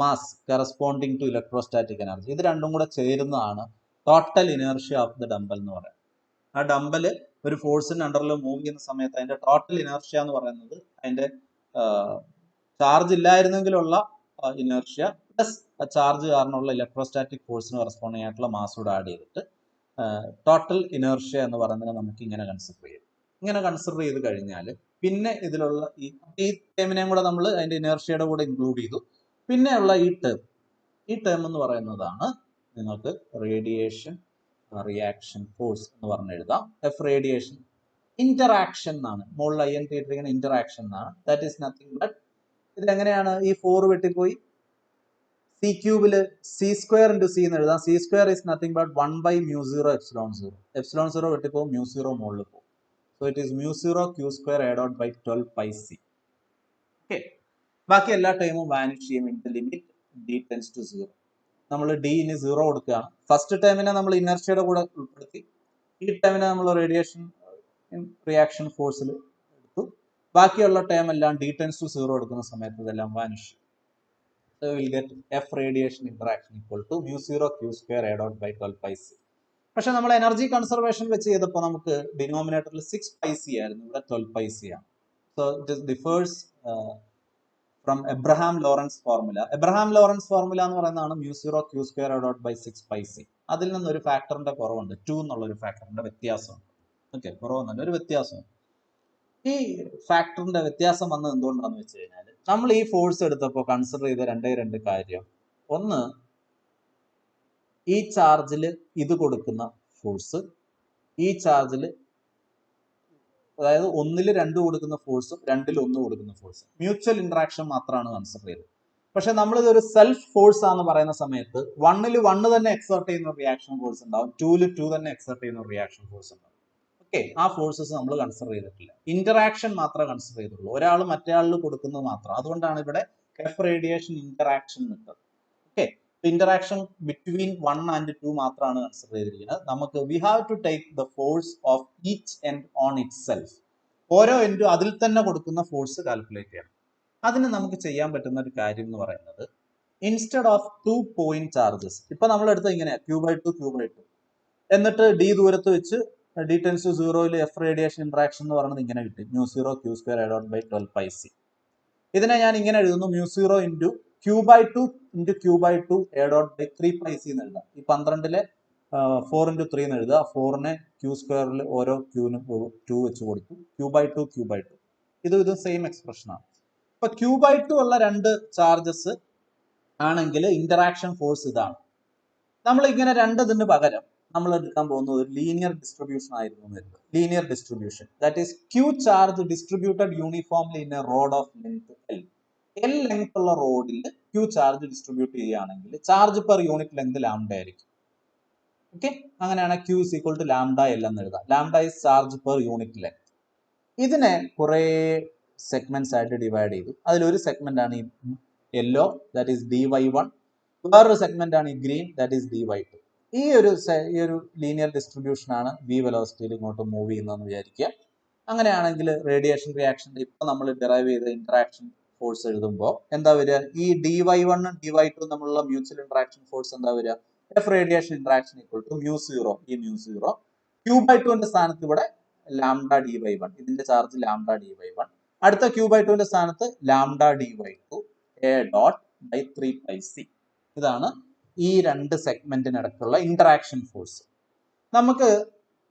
mass corresponding to electrostatic energy. ഇത് രണ്ടും കൂടെ ചേരുന്നതാണ് total inertia of the dumbbell എന്ന് പറയുന്നത്. ആ ഡംബല് ഒരു ഫോഴ്സിന്റെ അണ്ടറിൽ മൂവ് ചെയ്യുന്ന സമയത്ത് അതിന്റെ ടോട്ടൽ ഇനേർഷ്യ എന്ന് പറയുന്നത് അതിന്റെ ചാർജ് ഇല്ലായിരുന്നെങ്കിലുള്ള ഇനേർഷ്യ പ്ലസ് ചാർജ് കാരണമുള്ള ഇലക്ട്രോസ്റ്റാറ്റിക് ഫോഴ്സിന് കറസ്പോണ്ടിങ് ആയിട്ടുള്ള മാസോട് ആഡ് ചെയ്തിട്ട് ടോട്ടൽ ഇനേർഷ്യ എന്ന് പറയുന്നത് നമുക്ക് ഇങ്ങനെ കൺസിഡർ ചെയ്യും. ഇങ്ങനെ കൺസിഡർ ചെയ്ത് കഴിഞ്ഞാൽ പിന്നെ ഇതിലുള്ള ഈ ടേമിനെയും കൂടെ നമ്മൾ അതിന്റെ ഇനേർഷ്യയുടെ കൂടെ ഇൻക്ലൂഡ് ചെയ്തു. പിന്നെയുള്ള ഈ ടേം എന്ന് പറയുന്നതാണ് നിങ്ങൾക്ക് റേഡിയേഷൻ റിയാക്ഷൻ ഫോഴ്സ് എന്ന് പറഞ്ഞ് എഴുതാം. എഫ് റേഡിയേഷൻ ഇന്ററാക്ഷൻ എന്നാണ്, മുകളിൽ INT ഇട്ടിരിക്കുന്ന ഇന്ററാക്ഷൻ എന്നാണ്. ദാറ്റ് ഈസ് നത്തിങ് ബട്ട് ഇതെങ്ങനെയാണ് ഈ 4 വെട്ടിപ്പോയി സി ക്യൂബില് c² × c എന്ന് എഴുതാം. c² is nothing but 1/μ0 ε0. ε0 വെട്ടിപ്പോകും, μ0 മുകളിൽ പോകും. So it is μ0 q² A./12πc. Okay, ബാക്കി എല്ലാ ടൈമും വാനിഷ് ചെയ്യും in the limit d tends to 0. നമ്മൾ ഡിന് 0 കൊടുക്കുകയാണ്. ഫസ്റ്റ് ടൈമിനെ നമ്മൾ ഇനർഷ്യയുടെ കൂടെ ഉൾപ്പെടുത്തി, ഈ ടൈമിനെ നമ്മൾ റേഡിയേഷൻ റിയാക്ഷൻ ഫോഴ്സിൽ എടുത്തു. ബാക്കിയുള്ള ടൈം എല്ലാം d ടെൻസ് ടു 0 എടുക്കുന്ന സമയത്ത് ഇതെല്ലാം vanish. So we will get F radiation interaction equal to μ0 q² A./12πc. പക്ഷെ നമ്മൾ എനർജി കൺസർവേഷൻ വെച്ച് ചെയ്തപ്പോൾ നമുക്ക് ഡിനോമിനേറ്ററിൽ 6πc ആയിരുന്നു, ഇവിടെ 12πc ആണ്. So it differs from Abraham Lawrence formula. Abraham Lawrence formula എന്ന് പറയുന്നതാണ് μ0 q² A./6πc. അതിൽ നിന്നൊരു ഫാക്ടറിന്റെ കുറവുണ്ട്, 2 എന്നുള്ളൊരു ഫാക്ടറിന്റെ വ്യത്യാസമുണ്ട്. ഓക്കെ, കുറവെന്നല്ല, ഒരു വ്യത്യാസമുണ്ട്. ഈ ഫാക്ടറിന്റെ വ്യത്യാസം വന്നത് എന്തുകൊണ്ടാണെന്ന് വെച്ച് കഴിഞ്ഞാൽ നമ്മൾ ഈ ഫോഴ്സ് എടുത്തപ്പോൾ കൺസിഡർ ചെയ്ത രണ്ട് കാര്യം. ഒന്ന്, ഈ ചാർജിൽ ഇത് കൊടുക്കുന്ന ഫോഴ്സ്, ഈ ചാർജിൽ അതായത് 1ൽ 2 കൊടുക്കുന്ന ഫോഴ്സും 2ൽ 1 കൊടുക്കുന്ന ഫോഴ്സും മ്യൂച്വൽ ഇന്ററാക്ഷൻ മാത്രമാണ് കൺസിഡർ ചെയ്തത്. പക്ഷെ നമ്മൾ ഇതൊരു സെൽഫ് ഫോഴ്സ് ആണെന്ന് പറയുന്ന സമയത്ത് 1ൽ 1 തന്നെ എക്സേർട്ട് ചെയ്യുന്ന റിയാക്ഷൻ ഫോഴ്സ് ഉണ്ടാവും, 2ൽ 2 തന്നെ എക്സേർട്ട് ചെയ്യുന്ന റിയാക്ഷൻ ഫോഴ്സ് ഉണ്ടാവും. ഓക്കെ, ആ ഫോഴ്സസ് നമ്മൾ കൺസിഡർ ചെയ്തിട്ടില്ല, ഇന്ററാക്ഷൻ മാത്രമേ കൺസിഡർ ചെയ്തിട്ടുള്ളൂ. ഒരാൾ മറ്റേ ആളിൽ കൊടുക്കുന്നത് മാത്രം. അതുകൊണ്ടാണ് ഇവിടെ എഫ് റേഡിയേഷൻ ഇന്ററാക്ഷൻ നിൽക്കുന്നത്. ഓക്കെ, ഇന്ററാക്ഷൻ ബിറ്റ്വീൻ 1 and 2 മാത്രമാണ് കൺസിഡർ ചെയ്തിരിക്കുന്നത്. നമുക്ക് we have to take the force of each end on itself. ഓരോ എൻഡും അതിൽ തന്നെ കൊടുക്കുന്ന ഫോഴ്സ് കാൽക്കുലേറ്റ് ചെയ്യണം. അതിന് നമുക്ക് ചെയ്യാൻ പറ്റുന്ന ഒരു കാര്യം എന്ന് പറയുന്നത്, ഇൻസ്റ്റെഡ് ഓഫ് 2 പോയിന്റ് ചാർജസ്, ഇപ്പൊ നമ്മൾ എടുത്തത് ഇങ്ങനെയാ q/2 എന്നിട്ട് d ദൂരത്ത് വെച്ച് d ടെൻസ് ടു 0ൽ എഫ് റേഡിയേഷൻ ഇന്ററാക്ഷൻ എന്ന് പറയുന്നത് ഇങ്ങനെ കിട്ടി, μ0 q² A./12πc. ഇതിനെ ഞാൻ ഇങ്ങനെ എഴുതുന്നു, μ0 × q/2 × q/2 A./3πc എന്ന് എഴുതാം. ഈ 12ലെ 4 × 3 എന്ന് എഴുതുക. 4നെ q² ഓരോ qനും 2 വെച്ച് കൊടുത്തു, q/2. ഇത് സെയിം എക്സ്പ്രഷൻ ആണ്. ഇപ്പൊ q/2 ഉള്ള 2 ചാർജസ് ആണെങ്കിൽ ഇന്ററാക്ഷൻ ഫോഴ്സ് ഇതാണ്. നമ്മൾ ഇങ്ങനെ 2 പകരം നമ്മൾ എടുക്കാൻ പോകുന്നത് ഒരു ലീനിയർ ഡിസ്ട്രിബ്യൂഷൻ ആയിരുന്നു. Linear distribution, that is q charge distributed uniformly in A road of length L length ഉള്ള റോഡിൽ q ചാർജ് ഡിസ്ട്രിബ്യൂട്ട് ചെയ്യുകയാണെങ്കിൽ charge per unit length lambda ആയിരിക്കും. ഓക്കെ, അങ്ങനെയാണ് q = λL എന്ന് എഴുതാം. Lambda is charge per unit length. ഇതിനെ കുറെ സെഗ്മെന്റ്സ് ആയിട്ട് ഡിവൈഡ് ചെയ്തു. അതിലൊരു സെഗ്മെന്റ് ആണ് ഈ യെല്ലോ, ദാറ്റ് ഈസ് dy1. വേറൊരു സെഗ്മെന്റ് ആണ് ഈ ഗ്രീൻ, ദാറ്റ് ഈസ് dy2. ഈ ഒരു ലീനിയർ ഡിസ്ട്രിബ്യൂഷൻ ആണ് v വെലോസിറ്റിയിൽ ഇങ്ങോട്ട് മൂവ് ചെയ്യുന്നതെന്ന് വിചാരിക്കുക. അങ്ങനെയാണെങ്കിൽ റേഡിയേഷൻ റിയാക്ഷന്റെ ഇപ്പൊ നമ്മൾ ഡിറൈവ് ചെയ്ത ഇന്ററാക്ഷൻ ഫോഴ്സ് എഴുതുമ്പോൾ എന്താ വരിക? ഈ dy1 dy2 തമ്മിലുള്ള മ്യൂച്വൽ ഇന്ററാക്ഷൻ ഫോഴ്സ് എന്താ വരിക? F radiation interaction = μ0. ഈ μ0 q/2ന്റെ സ്ഥാനത്ത് ഇവിടെ λ dy1, ഇതിന്റെ ചാർജ് λ dy1. അടുത്ത q/2ന്റെ സ്ഥാനത്ത് λ dy2 A./3πc. ഇതാണ് ഈ 2 സെഗ്മെന്റിനിടയ്ക്കുള്ള ഇന്ററാക്ഷൻ ഫോഴ്സ്. നമുക്ക്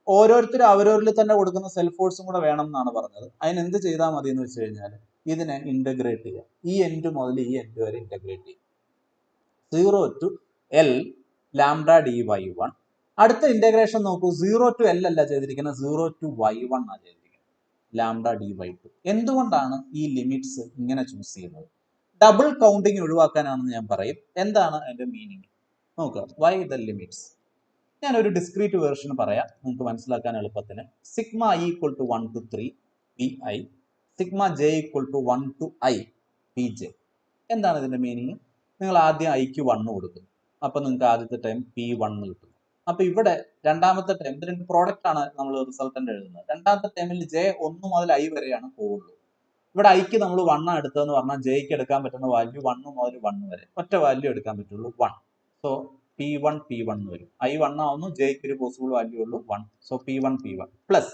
ഓരോരുത്തരും അവരവരിൽ തന്നെ കൊടുക്കുന്ന സെൽഫ് ഫോഴ്സും കൂടെ വേണം എന്നാണ് പറഞ്ഞത്. അതിന് എന്ത് ചെയ്താൽ മതി എന്ന് വെച്ച് കഴിഞ്ഞാൽ ഇതിനെ ഇന്റഗ്രേറ്റ് ചെയ്യാം. ഈ എൻഡ് മുതൽ ഈ എൻഡ് വരെ ഇന്റഗ്രേറ്റ് ചെയ്യും. 0 to L λ dy1. അടുത്ത ഇന്റഗ്രേഷൻ നോക്കൂ, 0 to L അല്ല ചെയ്തിരിക്കുന്നത്, 0 to y1 ആണ് ചെയ്തിരിക്കുന്നത്, λ dy2. എന്തുകൊണ്ടാണ് ഈ ലിമിറ്റ്സ് ഇങ്ങനെ ചൂസ് ചെയ്യുന്നത്? ഡബിൾ കൗണ്ടിങ് ഒഴിവാക്കാനാണെന്ന് ഞാൻ പറയും. എന്താണ് അതിന്റെ മീനിങ് നോക്കുക. Why the limits? ഞാനൊരു ഡിസ്ക്രീറ്റ് വേർഷൻ പറയാം നിങ്ങൾക്ക് മനസ്സിലാക്കാൻ എളുപ്പത്തിന്. Sigma i = 1 to 3 vi, sigma J equal to 1 to I Pj. എന്താണ് ഇതിന്റെ മീനിങ്? നിങ്ങൾ ആദ്യം ഐക്ക് 1 കൊടുക്കുന്നു, അപ്പൊ നിങ്ങൾക്ക് ആദ്യത്തെ ടൈം P1 കിട്ടും. അപ്പൊ ഇവിടെ രണ്ടാമത്തെ ടൈം, ഇത് രണ്ട് പ്രോഡക്റ്റ് ആണ് നമ്മൾ റിസൾട്ടന്റ് എഴുതുന്നത്. രണ്ടാമത്തെ ടൈമിൽ ജെ 1 മുതൽ I വരെയാണ് പോകുള്ളൂ. ഇവിടെ ഐക്ക് നമ്മൾ 1 എടുത്തതെന്ന് പറഞ്ഞാൽ ജെയ്ക്ക് എടുക്കാൻ പറ്റുന്ന വാല്യൂ 1 മുതൽ 1 വരെ ഒറ്റ വാല്യൂ എടുക്കാൻ പറ്റുള്ളൂ 1. സോ P1 P1 വരും. I 1 ആവുന്നു, ജെയ്ക്ക് ഒരു പോസിബിൾ വാല്യൂ ഉള്ളൂ 1. So P1 P1 plus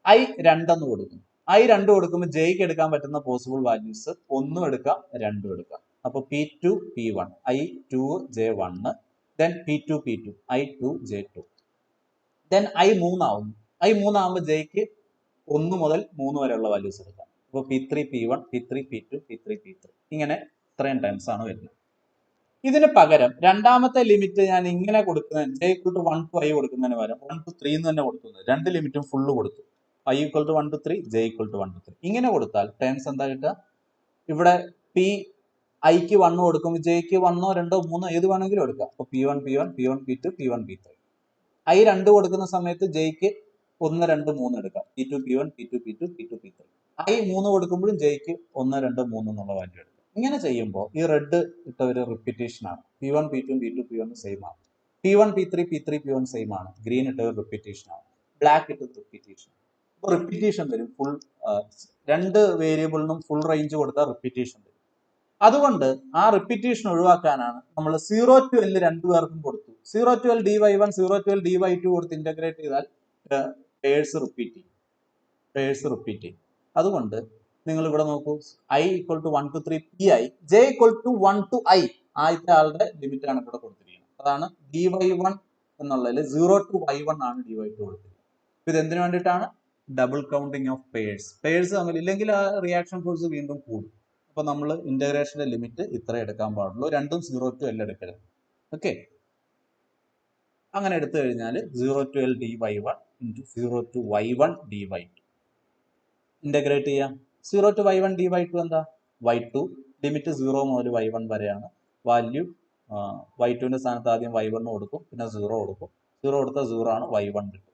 I 2 എന്ന് കൊടുക്കും. I 2 കൊടുക്കുമ്പോൾ ജെയ്ക്ക് എടുക്കാൻ പറ്റുന്ന പോസിബിൾ വാല്യൂസ് 1 എടുക്കാം 2 എടുക്കാം. അപ്പോൾ P2 P1 I2 J1 then P2 P2 I2 J2 then I 3 ആവുന്നു. I 3 ആവുമ്പോൾ ജെയ്ക്ക് 1 മുതൽ 3 വരെയുള്ള വാല്യൂസ് എടുക്കാം. അപ്പോൾ P3 P1 P3 P2 P3 P3 ഇങ്ങനെ ഇത്രയും ടൈംസ് ആണ് വരുന്നത്. ഇതിന് പകരം രണ്ടാമത്തെ ലിമിറ്റ് ഞാൻ ഇങ്ങനെ കൊടുക്കുന്നതിന് j equal to 1 to I കൊടുക്കുന്നതിന് പകരം 1 to 3 എന്ന് തന്നെ കൊടുക്കുന്നത്. രണ്ട് ലിമിറ്റും ഫുള്ള് കൊടുത്തു. I equal to 1 to 3 j equal to 1 to 3 ഇങ്ങനെ കൊടുത്താൽ ടേംസ് എന്താ കിട്ടുക? ഇവിടെ P ഐക്ക് 1 കൊടുക്കുമ്പോൾ ജെയ്ക്ക് 1 2 3 ഏത് വേണമെങ്കിലും എടുക്കാം. അപ്പോൾ P1 P1 P1 P2 P1 P3. I 2 കൊടുക്കുന്ന സമയത്ത് ജെയ്ക്ക് 1 2 3 എടുക്കാം. P2 P1 P2 P2 P2 P3. I 3 കൊടുക്കുമ്പോഴും Jake 1 2 3 എന്നുള്ള വാല്യൂ എടുക്കും. ഇങ്ങനെ ചെയ്യുമ്പോൾ ഈ റെഡ് ഇട്ട ഒരു റിപ്പീറ്റേഷൻ ആണ്. P1 P2 P2 P1 same ആണ്. P1 P3 P3 P1 same ആണ്. ഗ്രീൻ ഇട്ട ഒരു റിപ്പീറ്റേഷൻ ആണ്. ബ്ലാക്ക് ഇട്ട റിപ്പീറ്റേഷൻ. അപ്പോൾ റിപ്പീറ്റേഷൻ വരും. ഫുൾ രണ്ട് വേരിയബിളിനും ഫുൾ റേഞ്ച് കൊടുത്താൽ റിപ്പീറ്റേഷൻ വരും. അതുകൊണ്ട് ആ റിപ്പീറ്റേഷൻ ഒഴിവാക്കാനാണ് നമ്മൾ 0 to L രണ്ടുപേർക്കും കൊടുത്തു. 0 to L dy1 0 to L dy2 കൊടുത്ത് ഇന്റഗ്രേറ്റ് ചെയ്താൽ പേഴ്സ് റിപ്പീറ്റ് ചെയ്യും. അതുകൊണ്ട് നിങ്ങൾ ഇവിടെ നോക്കൂ, I equal to 1 to 3 Pi J equal to 1 to I ആദ്യത്തെ ആളുടെ ലിമിറ്റ് ആണ് ഇവിടെ കൊടുത്തിരിക്കുന്നത്. അതാണ് dy1 എന്നുള്ളതിൽ 0 to y1 ആണ് dy2 കൊടുത്തിരിക്കുന്നത്. ഇത് എന്തിനു വേണ്ടിയിട്ടാണ്? ഡബിൾ കൗണ്ടിങ് ഓഫ് പേഴ്സ് തമ്മിൽ ഇല്ലെങ്കിൽ ആ റിയാക്ഷൻ ഫോഴ്സ് വീണ്ടും കൂടും. അപ്പൊ നമ്മൾ ഇന്റഗ്രേഷന്റെ ലിമിറ്റ് ഇത്ര എടുക്കാൻ പാടുള്ളൂ. രണ്ടും 0 to L എടുക്കരുത്. ഓക്കെ, അങ്ങനെ എടുത്തു കഴിഞ്ഞാൽ 0 to L dy1 into 0 to y1 dy2 integrate ചെയ്യാം. 0 to y1 dy2 എന്താ? y2 ലിമിറ്റ് 0 മുതൽ y1 വരെയാണ്. വാല്യൂ y2ന്റെ സ്ഥാനത്ത് ആദ്യം y1 കൊടുക്കും, പിന്നെ 0 കൊടുക്കും. 0 കൊടുത്താൽ 0 ആണ്, y1 കിട്ടും.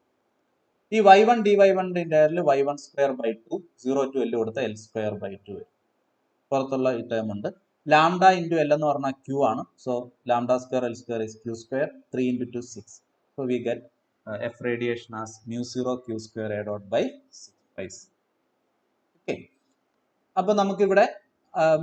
ഈ y1 dy1ന്റെ integral y1 square by 2 0 to L കൊടുത്താൽ L സ്ക്വയർ ബൈ 2 വരും. പുറത്തുള്ള ഈ ടേം ഉണ്ട്. ലാംഡ ഇൻറ്റു എൽ എന്ന് പറഞ്ഞാൽ ക്യൂ ആണ്. So lambda square L square is Q square. 3 into 2 6. So we get F radiation as μ0 Q square A dot by 6. Okay, അപ്പൊ നമുക്കിവിടെ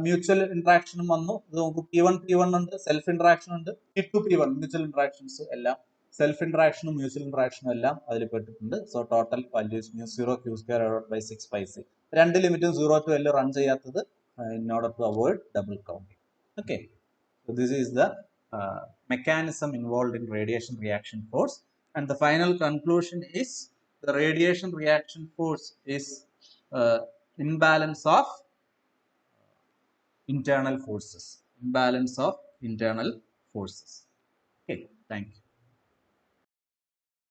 മ്യൂച്വൽ ഇന്ററാക്ഷനും വന്നു. ഇത് നമുക്ക് P1 P1 ഉണ്ട്, സെൽഫ് ഇന്ററാക്ഷൻ ഉണ്ട്. P2 P1 മ്യൂച്വൽ ഇന്ററാക്ഷൻസ് എല്ലാം, സെൽഫ് ഇന്ററാക്ഷനും മ്യൂച്വൽ ഇന്ററാക്ഷനും എല്ലാം അതിൽ പെട്ടിട്ടുണ്ട്. So total values μ0 Q square A dot by 6. രണ്ട് ലിമിറ്റും 0 to L റൺ ചെയ്യാത്തത് in order to avoid double counting. Okay, so this is the mechanism involved in radiation reaction force, and the final conclusion is the radiation reaction force is imbalance of internal forces. Okay, thank you.